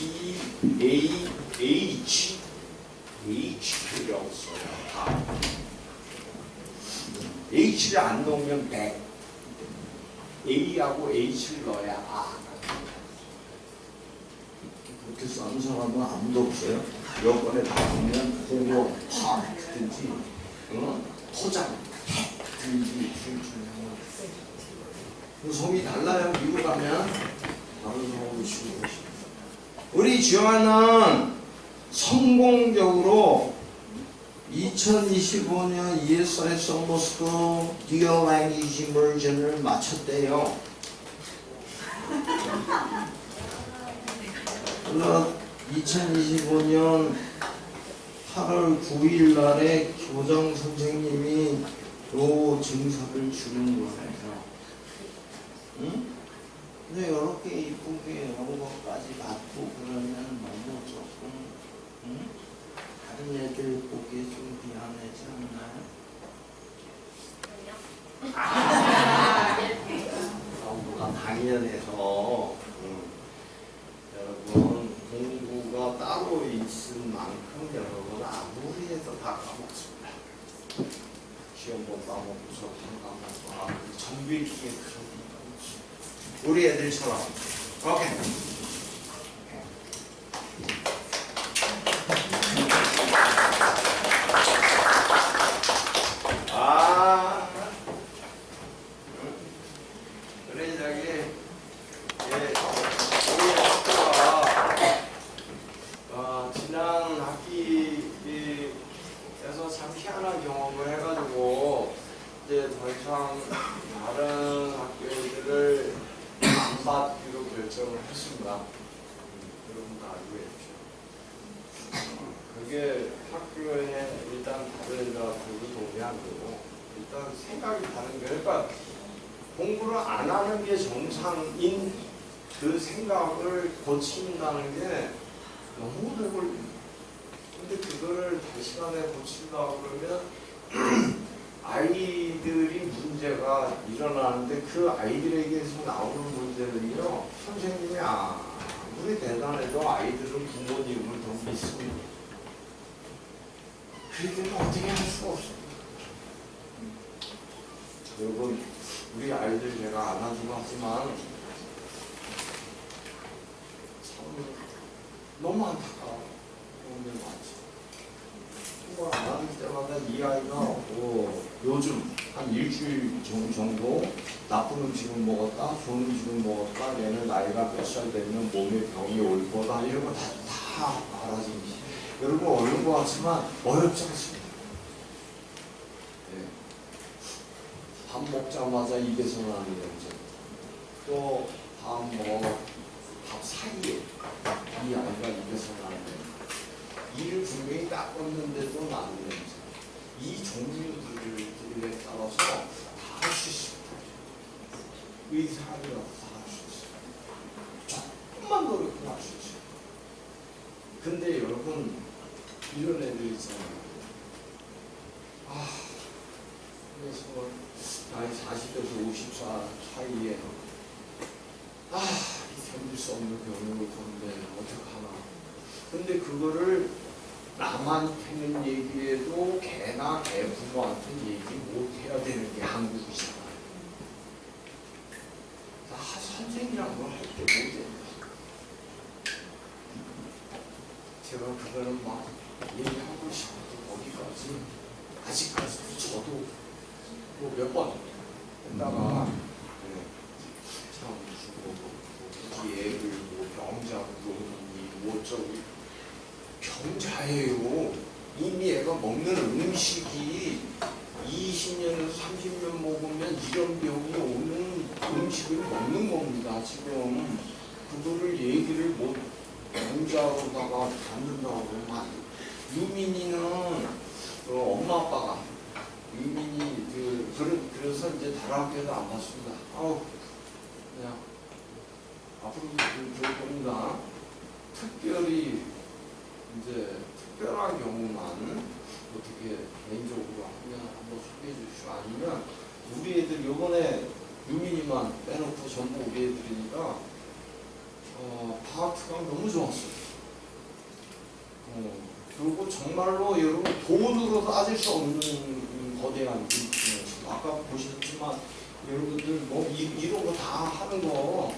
H라고 써요. 박. H를 안 넣으면 백. A하고 H를 넣어야 아. 좋겠어 하는 사람은 아무도 없어요. 여권에 다 보면 공원, 파크든지 포장, 든지 그 성이 달라요. 미국 가면 다른 성으로 치고 계십니다. 우리 지원은 성공적으로 2025년 ESL 서머스쿨 듀얼 랭귀지 임머전을 마쳤대요. 그래서 2025년 8월 9일 날에 교장 선생님이 요 증서를 주는 거예요. 응? 근데 이렇게 이쁘게 이런 것까지 받고 그러면 너무 조금 응? 다른 애들 보기에 좀 미안하지 않나요? 너무나 당연해서 여러분 공부가 따로 있을 만큼 여러분 아무리 해서 다 까먹습니다. 시험 못 까먹고 수업 안 까먹고 전비기에 우리 애들처럼 오케이. 그래 저기 우리 학교가 지난 학기에서 참 희한한 경험을 해가지고 이제 더 이상 다른 학교들을 안 받기로 결정을 했습니다. 여러분 다 알고 계시죠? 그게 학교에 일단 다른 애들하고도 동의한 거고 일단 생각이 다른 게 그러니까 공부를 안 하는 게 정상인 그 생각을 고친다는 게 너무 오래 걸립니다. 근데 그거를 단시간에 고친다고 그러면 아이들이 문제가 일어나는데 그 아이들에게서 나오는 문제는요 선생님이 아무리 대단해도 아이들은 부모님을 더 믿습니다. 그렇기 때문에 어떻게 할 수가 없습니다. 여러분 우리 아이들 제가 안아주고 하지만 참 너무 안타까워요. 너무 많죠. 공부 안 하는 때마다 이 아이가 요즘 한 일주일 정도 나쁜 음식을 먹었다, 좋은 음식을 먹었다, 얘는 나이가 몇 살 되면 몸에 병이 올 거다 이런 거 다 알아집니다. 여러분 어려운 것 같지만 어렵지 않습니다. 네. 밥 먹자마자 입에서 나는 냄새, 또 밥 사이에 이 아이가 입에서 나는 냄새, 이를 분명히 닦았는데도 나는 냄새, 이 종류들에 따라서 다 할 수 있습니다. 의사라도 다 할 수 있어요. 조금만 노력하면 할 수 있어요. 근데 여러분 이런 애들 있잖아요. 그래서 나이 40에서 50살 사이에 견딜 수 없는 병이 올 건데 어떡하나. 근데 그거를 남한테는 얘기해도 개나 개 부모한테 얘기 못 해야 되는 게 한국이잖아요. 선생이란 걸 할 때 못해요. 제가 그거는 막 얘기하고 싶어도 어디까지 아직까지도 저도 뭐 몇 번 했다가 참 주고 얘를 병자로 뭐 저기 병자예요. 이미 애가 먹는 음식이 20년에서 30년 먹으면 이런 병이 오는 음식을 먹는 겁니다. 지금 그거를 얘기를 못 병자로다가 받는다고 그러면 안 돼요. 유민이는 엄마 아빠가 유민이 그래서 이제 다른 학교도 안 봤습니다. 그냥 앞으로도 그럴 겁니다. 특별히 이제 특별한 경우만 어떻게 개인적으로 하면 한번 소개해 주시고 아니면 우리 애들 요번에 유민이만 빼놓고 전부 우리 애들이니까 방학특강 너무 좋았어요. 그리고 정말로 여러분 돈으로 따질 수 없는 거대한 일이었어요. 아까 보셨지만 여러분들 뭐 이런 거 다 하는 거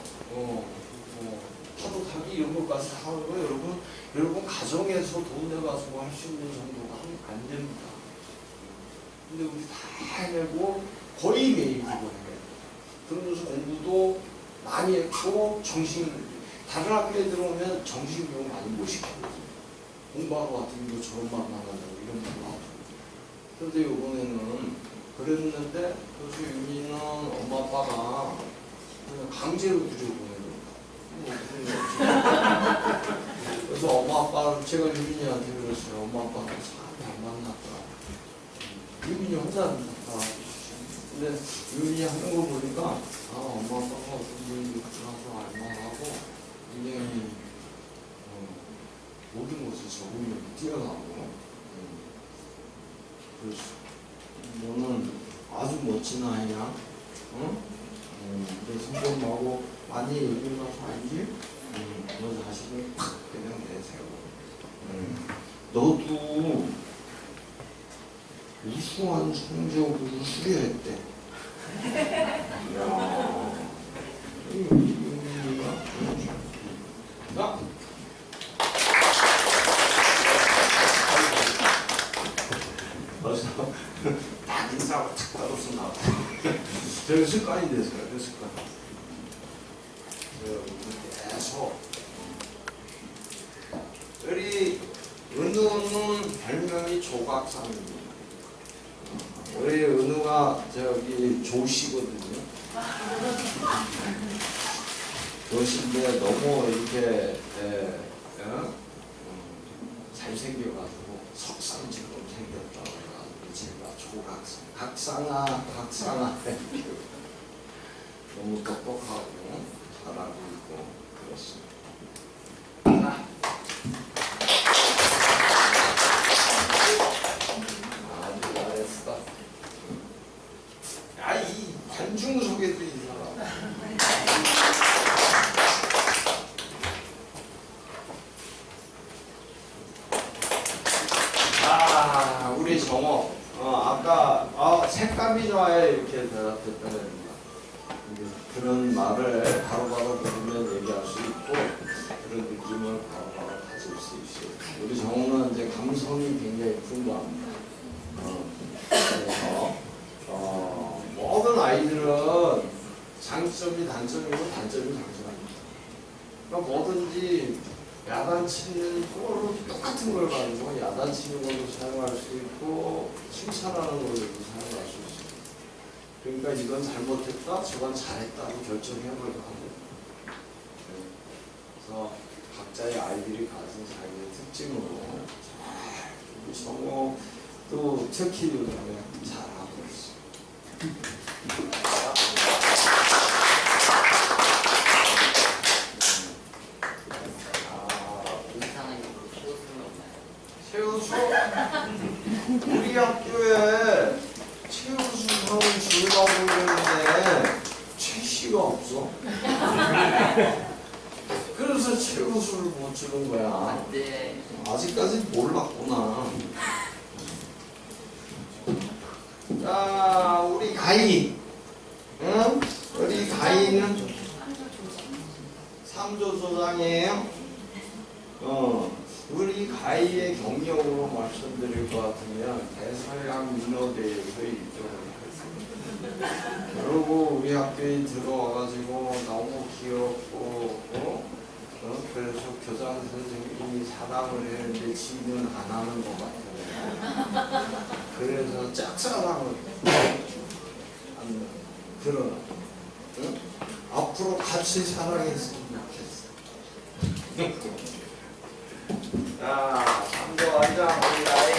파도 타기 이런 것까지 하는 거 여러분 가정에서 돈 내가지고 할 수 있는 정도가 안 됩니다. 근데 우리 다 해내고 거의 매일 이거 해요. 그러면서 공부도 많이 했고 다른 학교에 들어오면 정신교육 많이 못 시키거든요. 공부하러 왔더니 이거 저런 말 나간다고 이런 말 나오고. 그런데 이번에는 그랬는데 그래서 유미는 엄마 아빠가 그냥 강제로 들여보내는 거예요. 그래서 엄마 아빠는 제가 유민이한테 그랬어요. 엄마 아빠가 사람이 안 만났더라. 유민이 혼자 안 만났다. 근데 유민이 하는 거 보니까 엄마 아빠가 어떤 분인지 들어서 알만하고 굉장히 모든 것에 적응력이 뛰어나고 그래서 너는 아주 멋진 아이야. 내 성격하고 많이 얘기해봐서 알지? 너 자신을 팍 그냥 내세워. 너도 우수한 성적으로 수료했대. 이야, 자, 벌써 딱 인사하고 탁 떨어서 나왔다. 저게 습관이 됐어요. 그 습관. 계속 우리 은우는 별명이 조각상입니다. 우리 은우가 저기 조씨거든요. 조씨인데 너무 이렇게 잘생겨가지고 석상처럼 생겼다고 해가지고 제가 조각상, 각상아 너무 똑똑하고 잘하고 있고 그렇습니다. 아주 잘했어. 이 관중 속에도 이 사람. 우리 정호. 아까 색감이 좋아요 이렇게 대답했다는 겁니다. 그런 말을 바로바로 들으면 얘기할 수 있고 그런 느낌을 바로바로 가질 수 있어요. 우리 정호는 이제 감성이 굉장히 풍부합니다. 그래서 모든 아이들은 장점이 단점이고 단점이 장점입니다. 그러니까 뭐든지 야단치는 거로 똑같은 걸 가지고 야단치는 걸로 사용할 수 있고 칭찬하는 걸로 사용할 수 있습니다. 그러니까 이건 잘못했다, 저건 잘했다고 결정해버리고 하고. 그래서 각자의 아이들이 가진 자기의 특징으로 잘 우리 정호도 특히 요즘에 잘하고 있습니다. 최우수? 우리 학교에 최우수상을 주려고 그러는데 최씨가 없어. 그래서 최우수를 못 주는 거야. 네. 아직까지 몰랐구나. 자, 우리 가희. 응? 우리 가희는 3조 조장이에요. 우리 가희의 경력으로 말씀드릴 것 같으면 대서양 민어대에서 1등을 했습니다. 그리고 우리 학교에 들어와가지고 너무 귀엽고 그래서 교장 선생님이 사랑을 했는데 지는 안 하는 것 같아요. 그래서 짝사랑을 하는 그런 앞으로 같이 사랑했으면 좋겠어. 자, 3조 완장 우리 가희.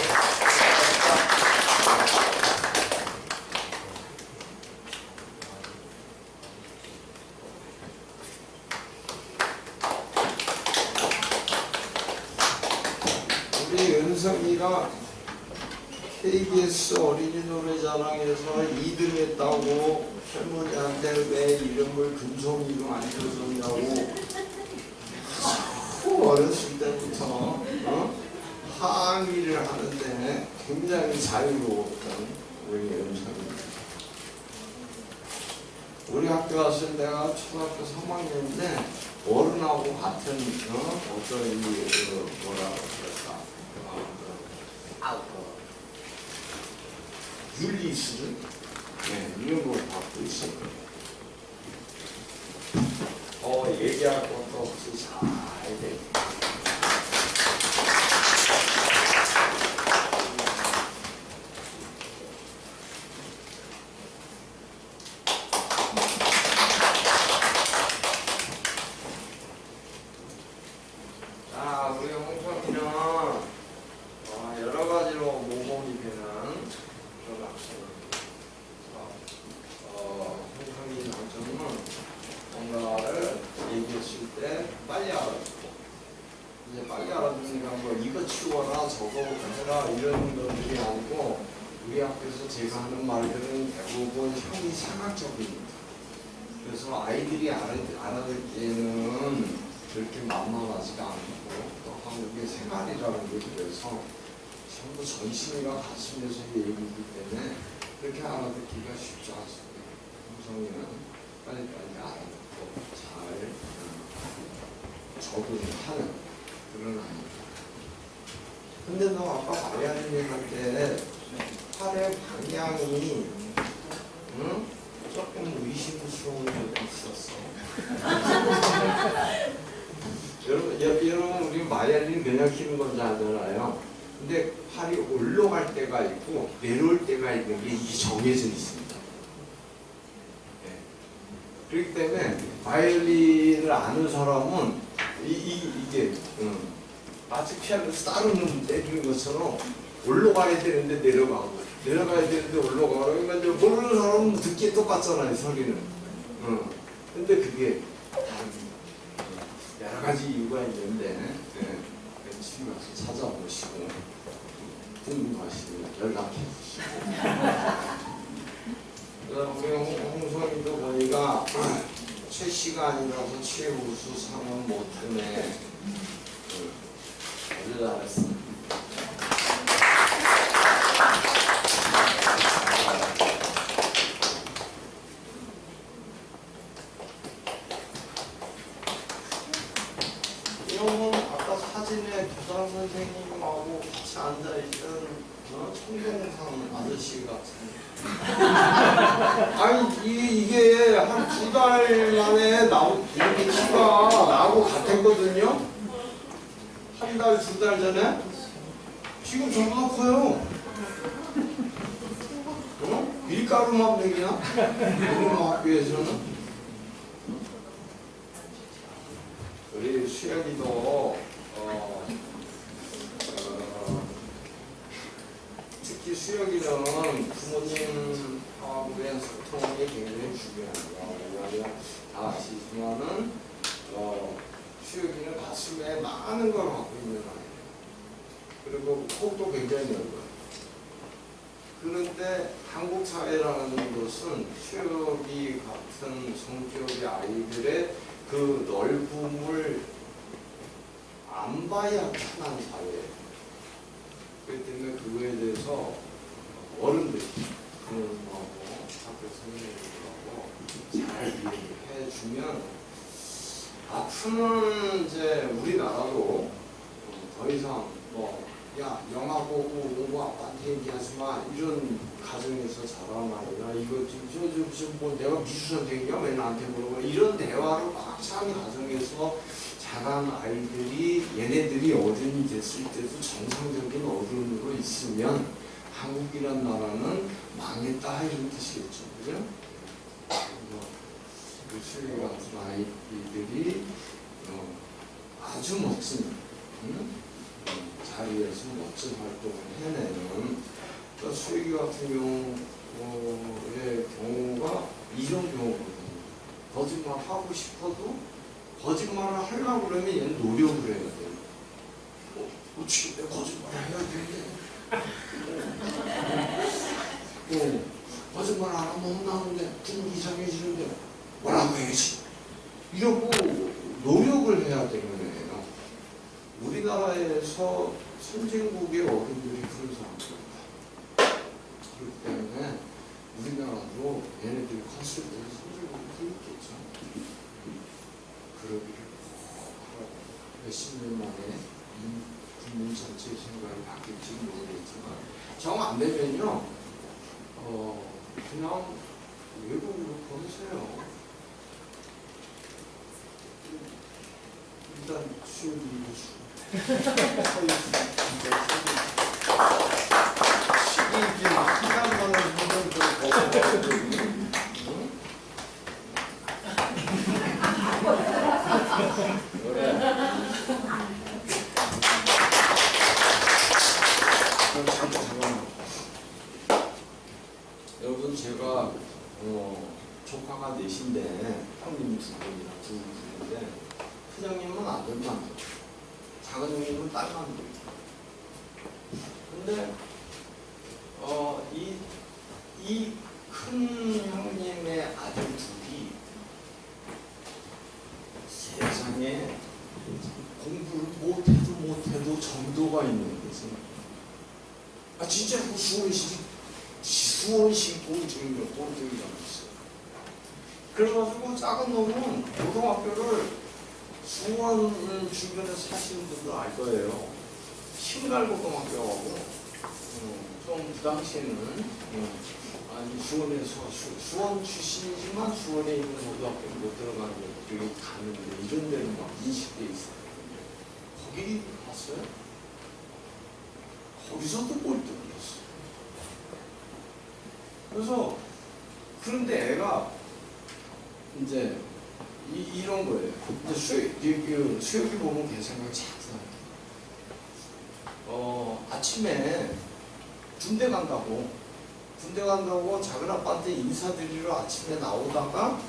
우리 은성이가 KBS 어린이 노래자랑에서 2등 했다고 할머니한테 왜 이름을 금송이로 안 줘줬냐고 어렸을 때부터 항의를 하는데 굉장히 자유로웠던 우리 은성입니다. 우리 학교 왔을 때가 초등학교 3학년인데 어른하고 같은 어떤 이 뭐라 그럴까 윤리 수준 이런 걸 받고 있어요. 얘기할 것도 없이 잘 돼. 자, 우리 홍성이는 여러 가지로 모범이 되는 그런 학생입니다. 홍성이 장점은 뭔가를 얘기했을 때 빨리 알아듣고, 이제 빨리 알아듣으니까 뭐 이거 치워라 저거 해라 이런 것들이 아니고, 우리 학교에서 제가 하는 말들은 대부분 형이 생각적입니다. 그래서 아이들이 알아듣기에는 그렇게 만만하지가 않고, 또 한국의 생활이라는 게 그래서 전부 전신이가 가슴에서 얘기이기 때문에 그렇게 알아듣기가 쉽지 않습니다. 홍성이는 빨리빨리 알아듣고 잘 적응하는 그런 아이입니다. 근데 너 아까 마리아님한테 팔의 방향이 조금 의심스러운 적이 있었어. 여러분 우리 마리아님 그냥 키는 건 잘 알잖아요. 근데 팔이 올라갈 때가 있고 내려올 때가 있는 게 이게 정해져 있습니다. 그렇기 때문에 바이올린을 아는 사람은 이게 마치 피아노에서 다른 놈 때리는 것처럼 올라가야 되는데 내려가고 내려가야 되는데 올라가고 그러니까 이제 모르는 사람은 듣기에 똑같잖아요 소리는. 근데 그게 다릅니다. 여러 가지 이유가 있는데 집에 가서 찾아보시고 궁금하시면 연락해 주시고. 우리 홍성이도 보니까 최시간이라서 최우수 상은 못 드네. 아주 잘했어. 이 형은 아까 사진에 교장 선생님하고 같이 앉아있던 청동상 아저씨 같은. 아니 이게 한 2달 만에 이렇게 키가 나하고 같았거든요. 한 달, 2달 전에. 지금 저보다 커요. 밀가루만 먹이나? 우리 학교에서는. 우리 수혁이도 특히 수혁이는 부모님하고의 소통이 굉장히 중요해요. 왜냐하면 다 아시지만은 수혁이는 가슴에 많은 걸 갖고 있는 아이예요. 그리고 코도 굉장히 넓어요. 그런데 한국 사회라는 것은 수혁이 같은 성격의 아이들의 그 넓음을 안 봐야 편한 사회예요. 그렇기 때문에 그거에 대해서 어른들이 부모님하고 학교 선생님들하고 잘 이해해 주면 앞으로는 이제 우리나라도 더 이상 야 영화 보고 오고 아빠한테 얘기하지 마 이런 가정에서 자란 아이가 이거 지금 뭐 내가 미술 선생이야 왜 나한테 물어봐 이런 대화를 꽉 찬 가정에서 자란 아이들이 얘네들이 어른이 됐을 때도 정상적인 어른으로 있으면 한국이란 나라는 망했다 이런 뜻이겠죠. 그죠? 그 수혜 같은 아이들이 아주 멋진 자리에서 멋진 활동을 해내는 수혜기 같은 경우의 경우가 이런 경우거든요. 거짓말 하고 싶어도 거짓말을 하려고 그러면 얘는 노력을 해야 돼요. 지금 내가 거짓말 해야 되는데 거짓말 안 하면 혼나는데 분위기 이상해지는데 뭐라고 해야지 이러고 노력을 해야 되는 거예요. 우리나라에서 선진국의 어른들이 그런 사람들입니다. 그렇기 때문에 우리나라도 얘네들이 컨셉을 손들고 풀겠죠. 그러기를 하라고 몇십 년 만에 이 국민 전체의 생각이 바뀔지 모르겠지만 정 안 되면요 그냥 외국으로 보내세요. 일단 수요일이 시기 한달만에 힘든 걸 벗어나고 여러분 제가 조카가 넷인데 형님 두 분이나 두 분인데 큰형님은 아들만 돼. 작은 형님은 딸만 돼. 근데 이 큰 형님의 아들 둘이 세상에 공부를 못해도 정도가 있는 거지. 아 진짜 그 수원시 꼴등이가 있어요. 그래가지고 작은 놈은 고등학교를 수원 주변에 사시는 분들 알 거예요. 신갈고등학교하고 좀 그 당시에는 아니 수원에서 수원 출신이지만 수원에 있는 고등학교에 못 들어가는 것들이 가는데 이런 데는 막 인식돼 있었거든요. 거기 갔어요. 거기서도 꼴등이었어요. 그래서 그런데 애가 이제 이런 거예요. 이제 수혁이 보면 걔 생각이 작아요. 아침에 군대 간다고 작은 아빠한테 인사드리러 아침에 나오다가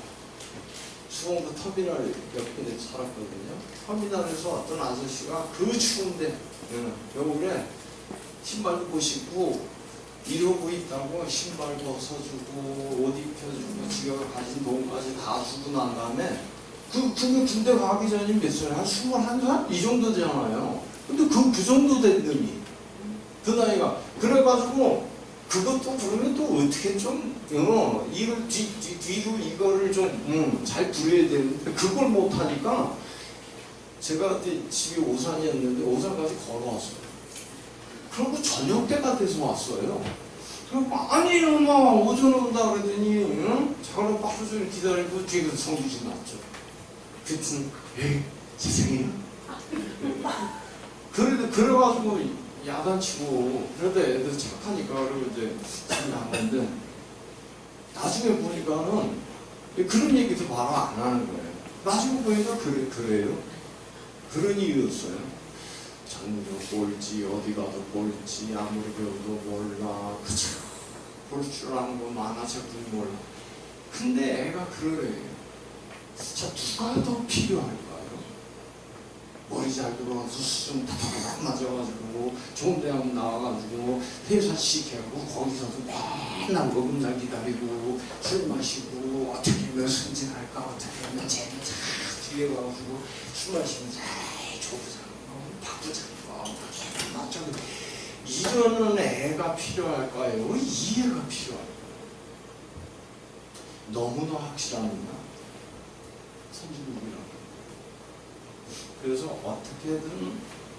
수원 그 터미널 옆에 살았거든요. 터미널에서 어떤 아저씨가 그 추운데 겨울에 신발도 못 신고 이러고 있다고 신발 벗어주고 옷 입혀주고 지가 가진 돈까지 다 주고 난 다음에 그게 군대 가기 전이 몇 살이야? 한 21살? 이 정도 되잖아요. 근데 그 정도 된 놈이 그 나이가 그래가지고 그것도 그러면 또 어떻게 좀 이걸 뒤로 이거를 좀 잘 부려야 되는데 그걸 못하니까 제가 그때 집이 오산이었는데 오산까지 걸어왔어요. 그리고 저녁 때가 돼서 왔어요. 그리고 아니 엄마 오전 온다 그러더니 작은 오빠 하루 종일 기다리고 뒤에서 성주신 났죠. 그랬더니 에이 세상에 그래가지고 야단치고 그래도 애들 착하니까 그리고 이제 집에 나갔는데 나중에 보니까는 그런 얘기도 바로 안 하는 거예요. 나중에 보니까 그래요. 그런 이유였어요. 전교 꼴찌 어디 가도 꼴찌 아무리 배워도 몰라 그쵸 볼 줄 아는 거 많아 자꾸 몰라. 근데 애가 그러래요. 자 누가 더 필요할까요? 머리 잘 들어가서 수준 다다닥 맞아가지고 좋은 대학 나와가지고 회사 시켜고 거기서도 맨날 먹음날 기다리고 술 마시고 어떻게 하면 승진할까 어떻게 하면 쟤는 뒤에 가가지고 술 마시면서 조부장 박부장과 맞죠? 이러는 애가 필요할까요? 이 애가 필요할까요? 너무나 확실합니다. 선진국이라고. 그래서 어떻게든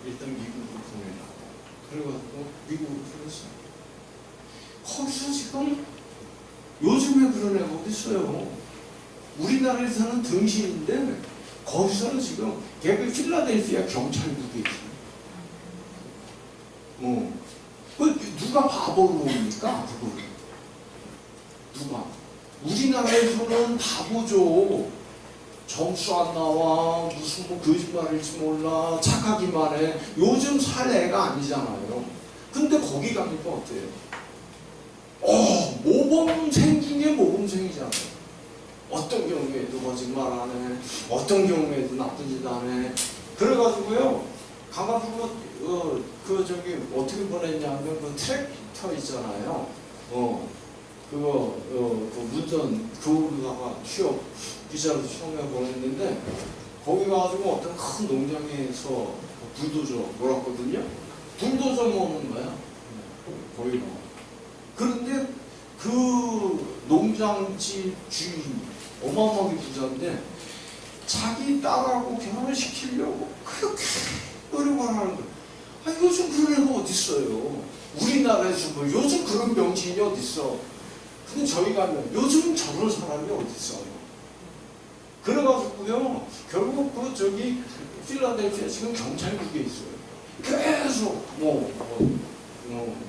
일단 미국으로 보내라고. 그래가지고 미국으로 보냈어요. 거기서 지금 요즘에 그런 애가 어디 있어요? 우리나라에서는 등신인데 거기서는 지금 걔가 필라델피아 경찰국에 있어요. 그 누가 바보로 옵니까? 그거를 누가? 우리나라에서는 바보죠. 점수 안 나와 무슨 뭐 거짓말일지 몰라 착하기만 해. 요즘 살 애가 아니잖아요. 근데 거기 가니까 어때요? 모범생 중에 모범생이잖아요. 어떤 경우에도 거짓말 안 해. 어떤 경우에도 나쁜 짓 안 해. 그래가지고요 가가지고 어떻게 보냈냐면 그 트랙터 있잖아요. 그거 그 운전 그거로다가 취업 비자로 처음에 보냈는데 거기 가가지고 어떤 큰 농장에서 불도저 몰았거든요. 불도저 모는 거야. 거기가. 그런데 그 농장지 주인 어마어마하게 부자인데 자기 딸하고 결혼을 시키려고 그렇게 노력을 하는 거예요. 아, 요즘 그런 애가 어딨어요. 우리나라에서 뭐 요즘 그런 명치인이 어딨어. 근데 저희 가면 요즘 저런 사람이 어딨어요. 그래가지고요 결국 그 저기 필라델피아 지금 경찰국에 있어요. 계속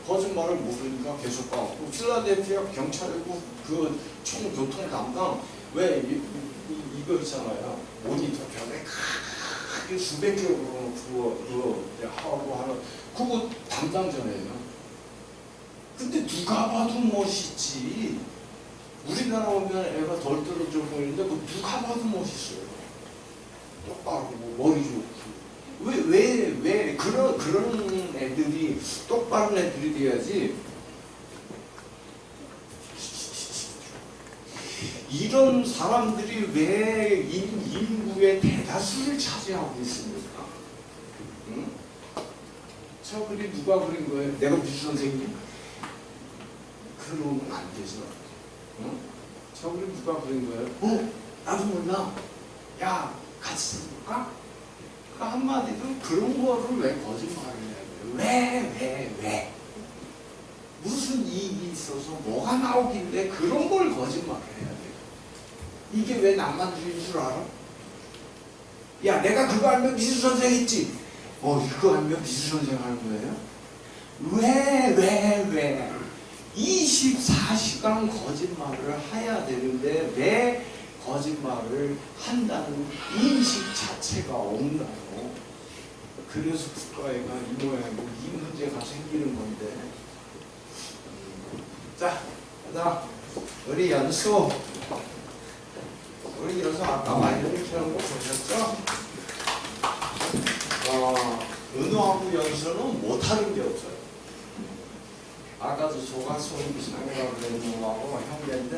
거짓말을 모르니까 계속 가고 필라델피아 경찰국 그 총교통 담당 왜 이거 있잖아요. 모니터 벽에 크게 수백 개로 그거 하고 하는 그거 담당자예요. 근데 누가 봐도 멋있지. 우리나라 오면 애가 덜 떨어져 보이는데 뭐 누가 봐도 멋있어요. 똑바로 머리 좋고 왜 그런 애들이 똑바른 애들이 돼야지. 이런 사람들이 왜 인구의 대다수를 차지하고 있습니까? 응? 저 글이 누가 그린 거예요? 내가 무슨 선생님? 그러면 안 되죠. 응? 저 글이 누가 그린 거예요? 나도 몰라. 야, 같이 써볼까? 그 한마디로 그런 거를 왜 거짓말을 해야 돼요? 왜? 무슨 이익이 있어서 뭐가 나오길래 그런 걸 거짓말을 해야 돼요? 이게 왜 낭만주의인 줄 알아? 야, 내가 그거 알면 미술선생 했지? 이거 알면 미술선생 하는 거예요? 왜? 24시간 거짓말을 해야 되는데 왜 거짓말을 한다는 인식 자체가 없나요? 그래서 국가애가 이 모양이고 이 문제가 생기는 건데. 자, 우리 연수 아까 마이너를 펴는 거 보셨죠? 은호하고 연수는 못하는 게 없어요. 아까도 조가손 상이라고 그랬는 놈하고 형제인데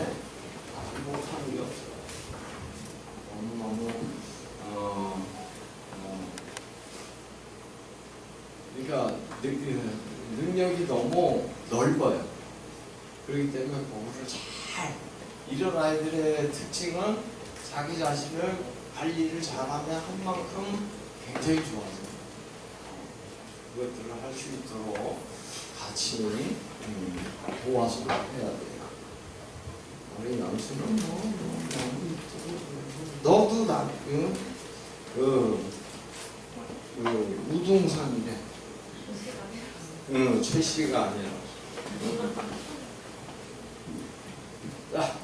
못하는 게 없어요. 너무 그러니까 능력이 너무 넓어요. 그렇기 때문에 공부를 잘 이런 아이들의 특징은 자기 자신을 관리를 잘하면 한 만큼 굉장히 좋아져요. 그것들을 할 수 있도록 같이 도와서 해야 돼요. 우리 연수는 너도 나 우등산이래. 최씨가 아니라. 자.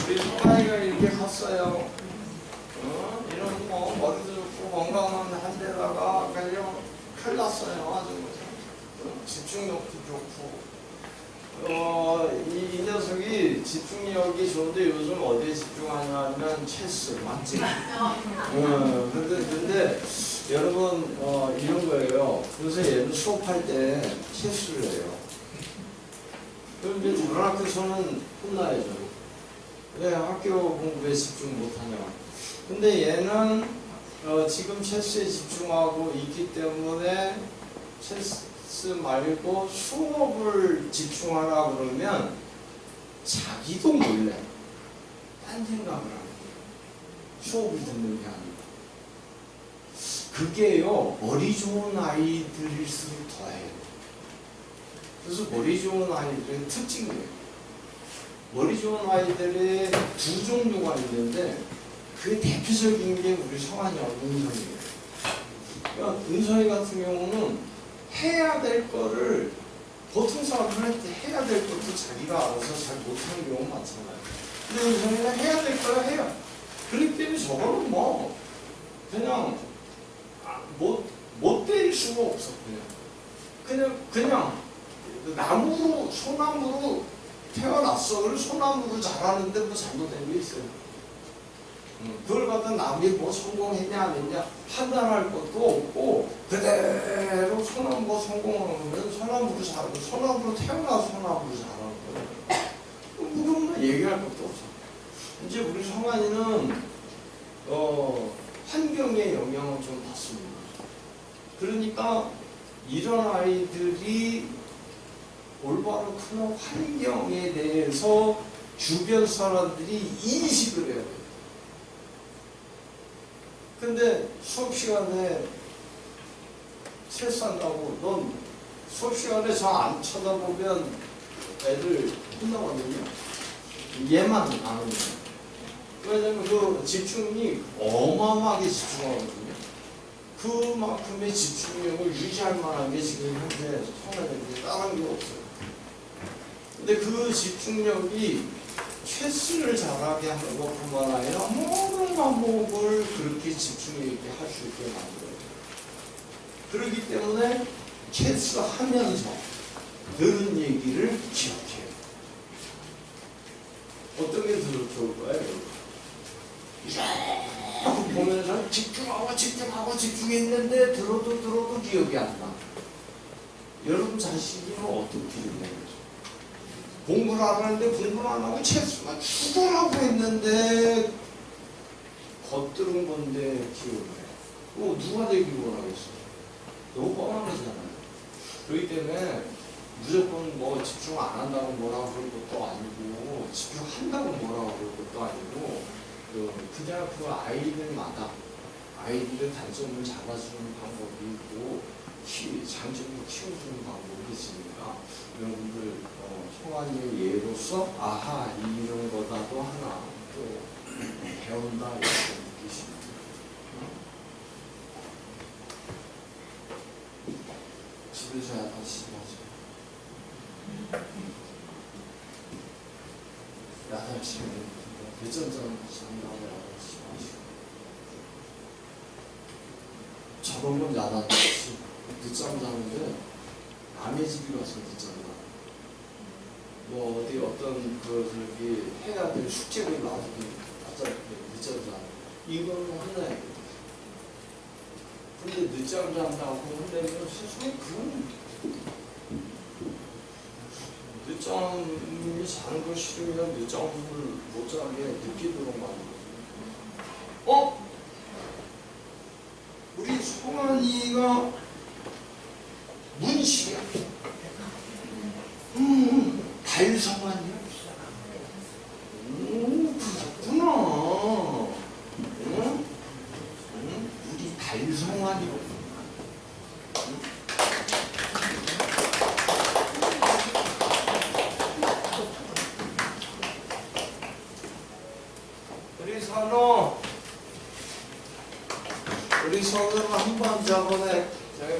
우리 소아이가 이렇게 컸어요. 이런 머리도 좋고 건강한 한 데다가 그냥 큰일 났어요. 아주 집중력도 좋고. 이 녀석이 집중력이 좋은데 요즘 어디에 집중하냐면 체스 맞지? 근데 여러분 이런 거예요. 요새 얘는 수업할 때 체스를 해요. 그럼 이제 다른 학교에서는 혼나야죠. 왜 학교 공부에 집중 못하냐. 근데 얘는 지금 체스에 집중하고 있기 때문에 체스 말고 수업을 집중하라 그러면 자기도 몰래 딴 생각을 하는 거예요. 수업을 듣는 게 아니고. 그게요 머리 좋은 아이들일수록 더해요. 그래서 머리 좋은 아이들의 특징이에요. 머리 좋은 아이들의 두 종류가 있는데 그 대표적인 게 우리 성환이하고 은성이에요. 그러니까 은성이 같은 경우는 해야 될 거를 보통 사람들 할 때 해야 될 것도 자기가 알아서 잘 못하는 경우가 많잖아요. 근데 은성이는 해야 될 거야 해요. 그렇기 때문에 저거는 그냥 못 때릴 수가 없어. 그냥 나무로 소나무로 태어났어. 그래서 소나무를 잘하는데 뭐 잘못된 게 있어요. 그걸 갖다 남이 뭐 성공했냐 안 했냐 판단할 것도 없고 그대로 소나무가 성공하면 소나무로 잘하고 소나무로 태어나서 소나무로 잘하는 거예요. 그것만 얘기할 것도 없어. 이제 우리 성환이는 환경의 영향을 좀 받습니다. 그러니까 이런 아이들이 올바로 크는 환경에 대해서 주변 사람들이 인식을 해야 돼요. 근데 수업 시간에 실수한다고 넌 수업 시간에 저 안 쳐다보면 애들 혼나거든요. 얘만 안 하는 거예요. 왜냐면 그 집중이 어마어마하게 집중하거든요. 그만큼의 집중력을 유지할 만한 게 지금 현재 성환이한테 다른 게 없어요. 근데 그 집중력이 체스를 잘하게 하는 것뿐만 아니라 모든 과목을 그렇게 집중 있게 할 수 있게 만들어요. 그렇기 때문에 체스 하면서 들은 얘기를 기억해요. 어떤 게 더 좋을 거예요? 보면서 집중하고 집중했는데 들어도 기억이 안 나. 여러분 자신이 어떻게 되는 거죠? 공부를 안 하는데 공부를 안 하고 체스만 죽으라고 했는데 겉들은 건데 기억을 해. 누가 되길 원하겠어? 너무 뻔한 거잖아요. 그렇기 때문에 무조건 뭐 집중 안 한다고 뭐라고 그럴 것도 아니고 집중한다고 뭐라고 그럴 것도 아니고 그냥 그 아이들마다 아이들의 단점을 잡아주는 방법이 있고 장점을 키워주는 방법이 있으니까 여러분들 성환이의 예로서 아하 이런 거다도 하나 또 배운다 이렇게 느끼시면 집에서 야단치지 마세요. 야단치면 늦잠 자는 장난을 야단치지 마시고 저런 건 야단치지 늦잠 자는데 남의 집에 가서 늦잠 자. 뭐 어디 어떤 저기 해야 될 숙제를 놔두고 늦잠 자. 이거는 혼나야 돼. 근데 늦잠 잔다고 혼내면 세상에 그건 늦잠이 자는 거 싫으면 늦잠을 못 자게 느끼도록 만들어요. 우리 성환이가 문식이야. 달성환이야. 그렇구나. 우리 달성환이로. 우리 선우는 한번 저번에 저기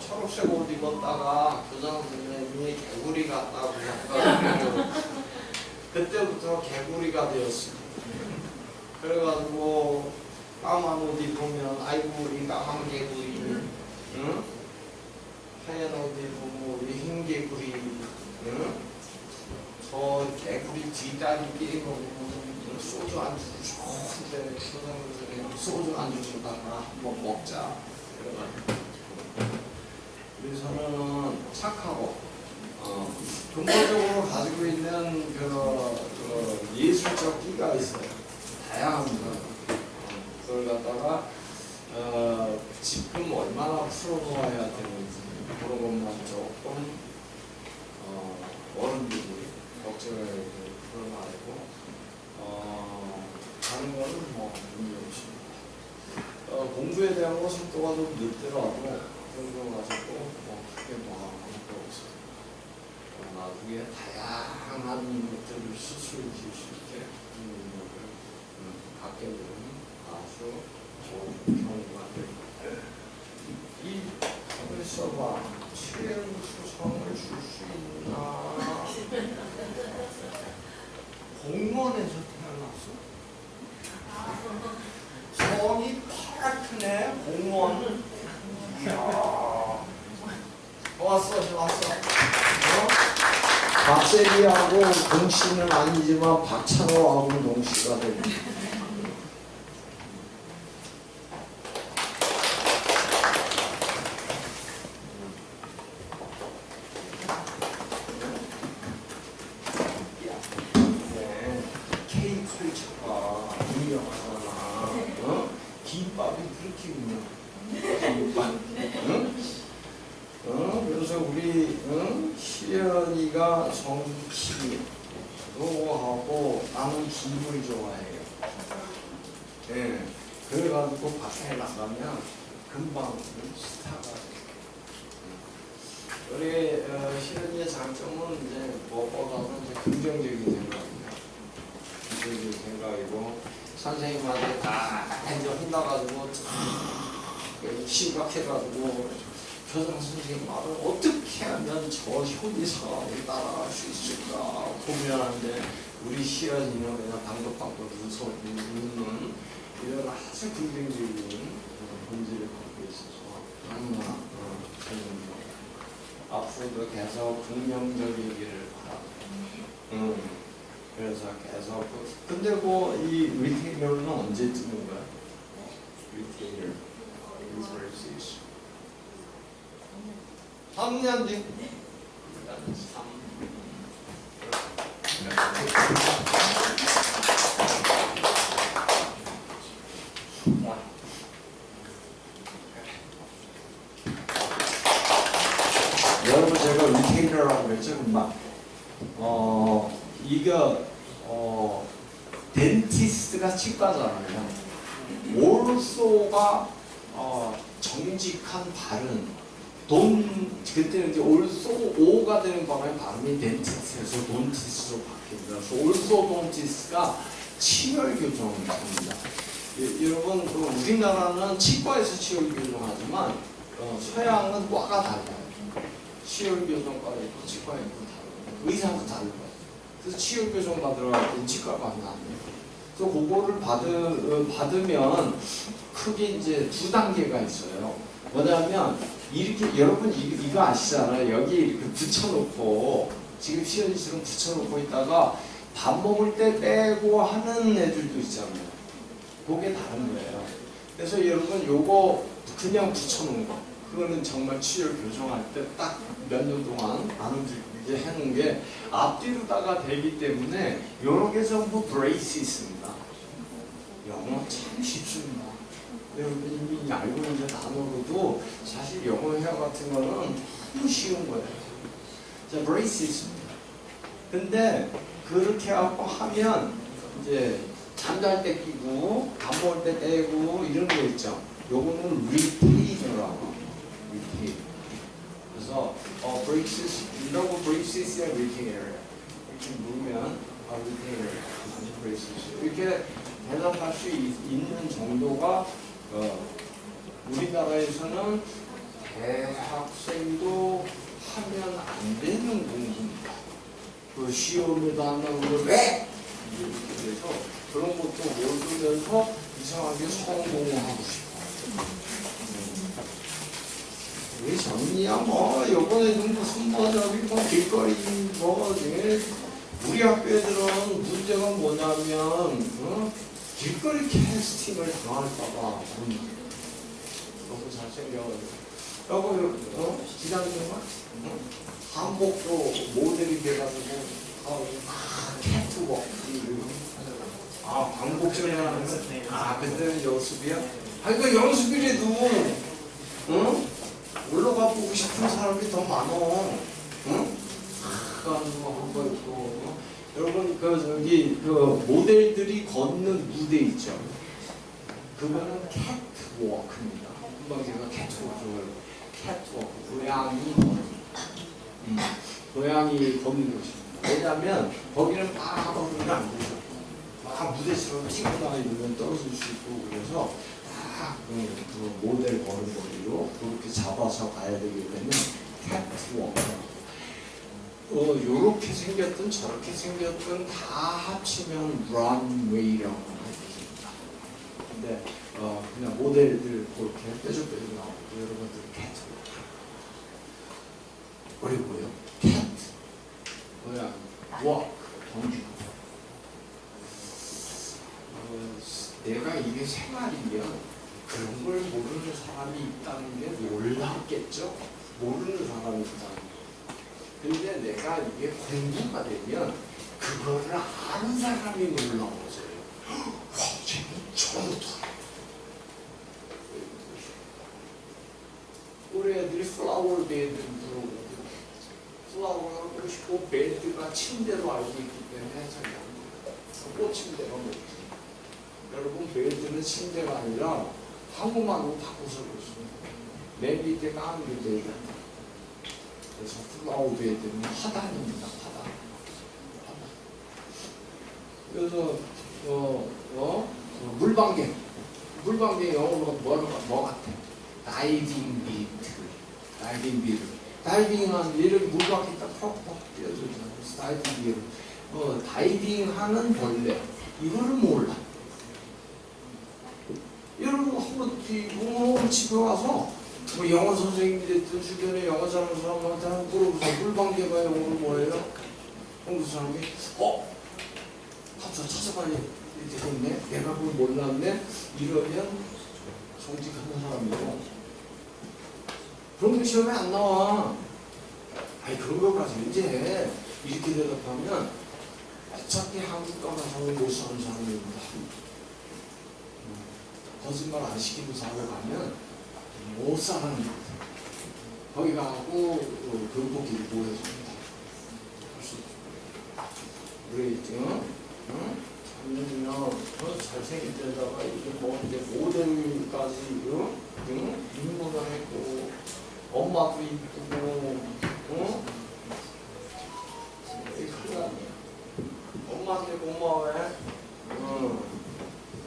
초록색 옷 입었다가 교장 선생님이 개구리 같다고 약간 그때부터 개구리가 되었습니다. 그래가지고 까만 옷 입으면 아이고 우리 까만 개구리, 응? 하얀 옷 입으면 우리 흰 개구리, 응? 저 개구리 뒷다리 끼고 소주 안주 좋은데 소주 안주 주다가 한번 먹자. 우리 선우는 착하고 근본적으로 가지고 있는 그 예술적 끼가 있어요. 다양합니다. 그걸 갖다가 지금 얼마나 풀어놓아야 되는지 그런 것만 조금 어른들이 걱정을 풀어놔야고 다른 거는 뭐 문제 없습니다. 공부에 대한 거 속도가 좀 늦더라도 그런 거 가지고 뭐 크게 뭐하는 거 없어요. 나중에 다양한 것들을 스스로 지을 수 있게 능력을 갖게 되는 아주 좋은 경우가 됩니다. 이 답을 써봐. 최연수성을 줄 수 있나? 공무원에서 태어났어. 성이 파랗네. 공무원. 이야. 왔어. 박세리하고 동씨는 아니지만 박찬호하고 동씨가 됩니다. 유명하잖아. 김밥이 그렇게 유명해. 김밥. 그래서 우리 시연이가 정치도 하고 나는 김을 좋아해요. 예. 그래가지고 밖에 나가면 금방 스타가 돼요. 우리 시연이의 장점은 이제 무엇보다는 이제 긍정적인 생각입니다. 긍정적인 생각이고 선생님한테 다 이제 혼나가지고 심각해가지고 교장 선생님 말을 어떻게 하면 저 효리사를 따라갈 수 있을까 고민하는데 우리 시연이는 그냥 방긋방긋 웃는 이런 아주 긍정적인 본질을 갖고 있어서 너무나 좋습니다. 앞으로도 계속 긍정적이기를 바랍니다. 그래서 계속 근데 뭐 이 리테이너는 언제 뜨는 거야? 리테이너 3년 뒤. 여러분 제가 리테이너라고 그랬죠 금방. 이거 덴티스트가 치과잖아요. 올소가 정직한 발음. 그때는 이제 올소 오가 되는 바람에 발음이 덴티스트에서 돈티스트로 바뀝니다. 그래서 올소 돈티스트가 치열 교정입니다. 여러분 우리나라는 치과에서 치열 교정하지만 서양은 과가 달라요. 치열 교정과가 있고 치과가 있고 다르고 의사도 다르고 그래서 치열 교정 받으러 갈 때 치과가 안 나와요. 그래서 그거를 받으면 크게 이제 두 단계가 있어요. 뭐냐면 이렇게 여러분 이거 아시잖아요. 여기 이렇게 붙여놓고 지금 시연이처럼 붙여놓고 있다가 밥 먹을 때 빼고 하는 애들도 있잖아요. 그게 다른 거예요. 그래서 여러분 요거 그냥 붙여놓은 거 그거는 정말 치열 교정할 때 딱 몇 년 동안 안 움직이게 해놓은 게 앞뒤로다가 되기 때문에 여러 개 전부 브레이스 있습니다. 영어 참 쉽습니다. 여러분 이미 알고 있는 단어로도 사실 영어 회화 같은 거는 너무 쉬운 거예요. 자, 브레이스 있습니다. 근데 그렇게 하고 하면 이제 잠잘 때 끼고 밥 먹을 때 떼고 이런 거 있죠. 요거는 리테이너라고. 리테이너. 그래서 브레이스 이라고 브레이스야 리테이너. 이렇게 물면 리테이너. 브레이스. 이렇게 대답할 수 있는 정도가 우리나라에서는 대학생도 하면 안 되는 공부입니다. 그 시험에도 안 나오는 걸 왜? 이렇게 돼서 그런 것도 모르면서 이상하게 성공을 하고 싶어요. 우리 정리야 뭐 이번에는 무슨 뭐 저기 뭐 길거리 뭐 우리 학교 애들은 문제가 뭐냐면 길거리 캐스팅을 당할까봐 너무 잘생겨가지고 여기 기다리는 거야? 한복도 모델이 돼가지고 캐트워크 광복절에 하는 거? 그때는 연습이야? 그 연습이라도 올라가 보고 싶은 사람이 더 많어. 하는 거 한 거 있고 여러분 그 모델들이 걷는 무대 있죠. 그거는 캐트워크입니다. 금방 제가 캐트워크 고양이 고양이 걷는 곳입니다. 왜냐하면 거기는 막 걸으면 안 되죠. 막 무대처럼 튀거나 이러면 떨어질 수 있고 그래서 그 모델 걸음걸이로 그렇게 잡아서 가야 되기 때문에 캐트워크. 요렇게 생겼든 저렇게 생겼든 다 합치면 런웨이라고 합니다. 근데 그냥 모델들 그렇게 뾰족뾰족 나오고 여러분들 캐트워크. 그리고요 캐트 뭐야 워크 정주. 내가 이게 생활이면 그런 걸 모르는 사람이 있다는 게 놀랍겠죠? 모르는 사람이 있다는 게. 근데 내가 이게 공부가 되면 그거를 아는 사람이 놀라워져요. 와, 플라워 베드 물어보고 플라워하고 싶고 베드가 침대로 알고 있기 때문에 해석이 안 돼요. 꽃침대가 뭐지? 여러분 베드는 침대가 아니라 한국말로 바꿔서 그렇습니다. 맨 밑에 까만 베드. 그래서 플라워 베드는 하단입니다. 하단. 그래서 물방개 영어로 뭐 같아? 다이빙 비트. 다이빙 비트. 다이빙하는 얘를 물 밖에 딱 퍽퍽 뛰어들잖아. 그래서 다이빙 비트. 다이빙하는 벌레. 이거를 몰라. 여러분 한번 오늘 집에 와서 뭐 영어 선생님이 됐든 주변에 영어 잘하는 사람한테 한번 물어보세요. 물방개가 영어로 뭐예요? 한국 사람이 합사 찾아봐야 되겠네. 내가 그걸 몰랐네. 이러면 정직한 사람이고 그런 게 시험에 안 나와. 아니 그런 것까지 이제 이렇게 대답하면 어차피 한국 가서는 못 사는 사람입니다. 거짓말 안 시키고 사러 가면 못 사는 겁니다. 거기 가고 교복기를 보여줍니다. 우리 작년이나 잘생긴 데다가 이제 뭐 이제 모델까지 입문을 했고 엄마도 이쁘고 큰일 났네. 엄마한테 고마워해.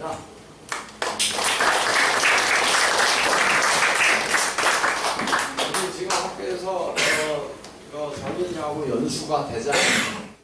야. 지금 학교에서 전인하고 연수가 되잖아요.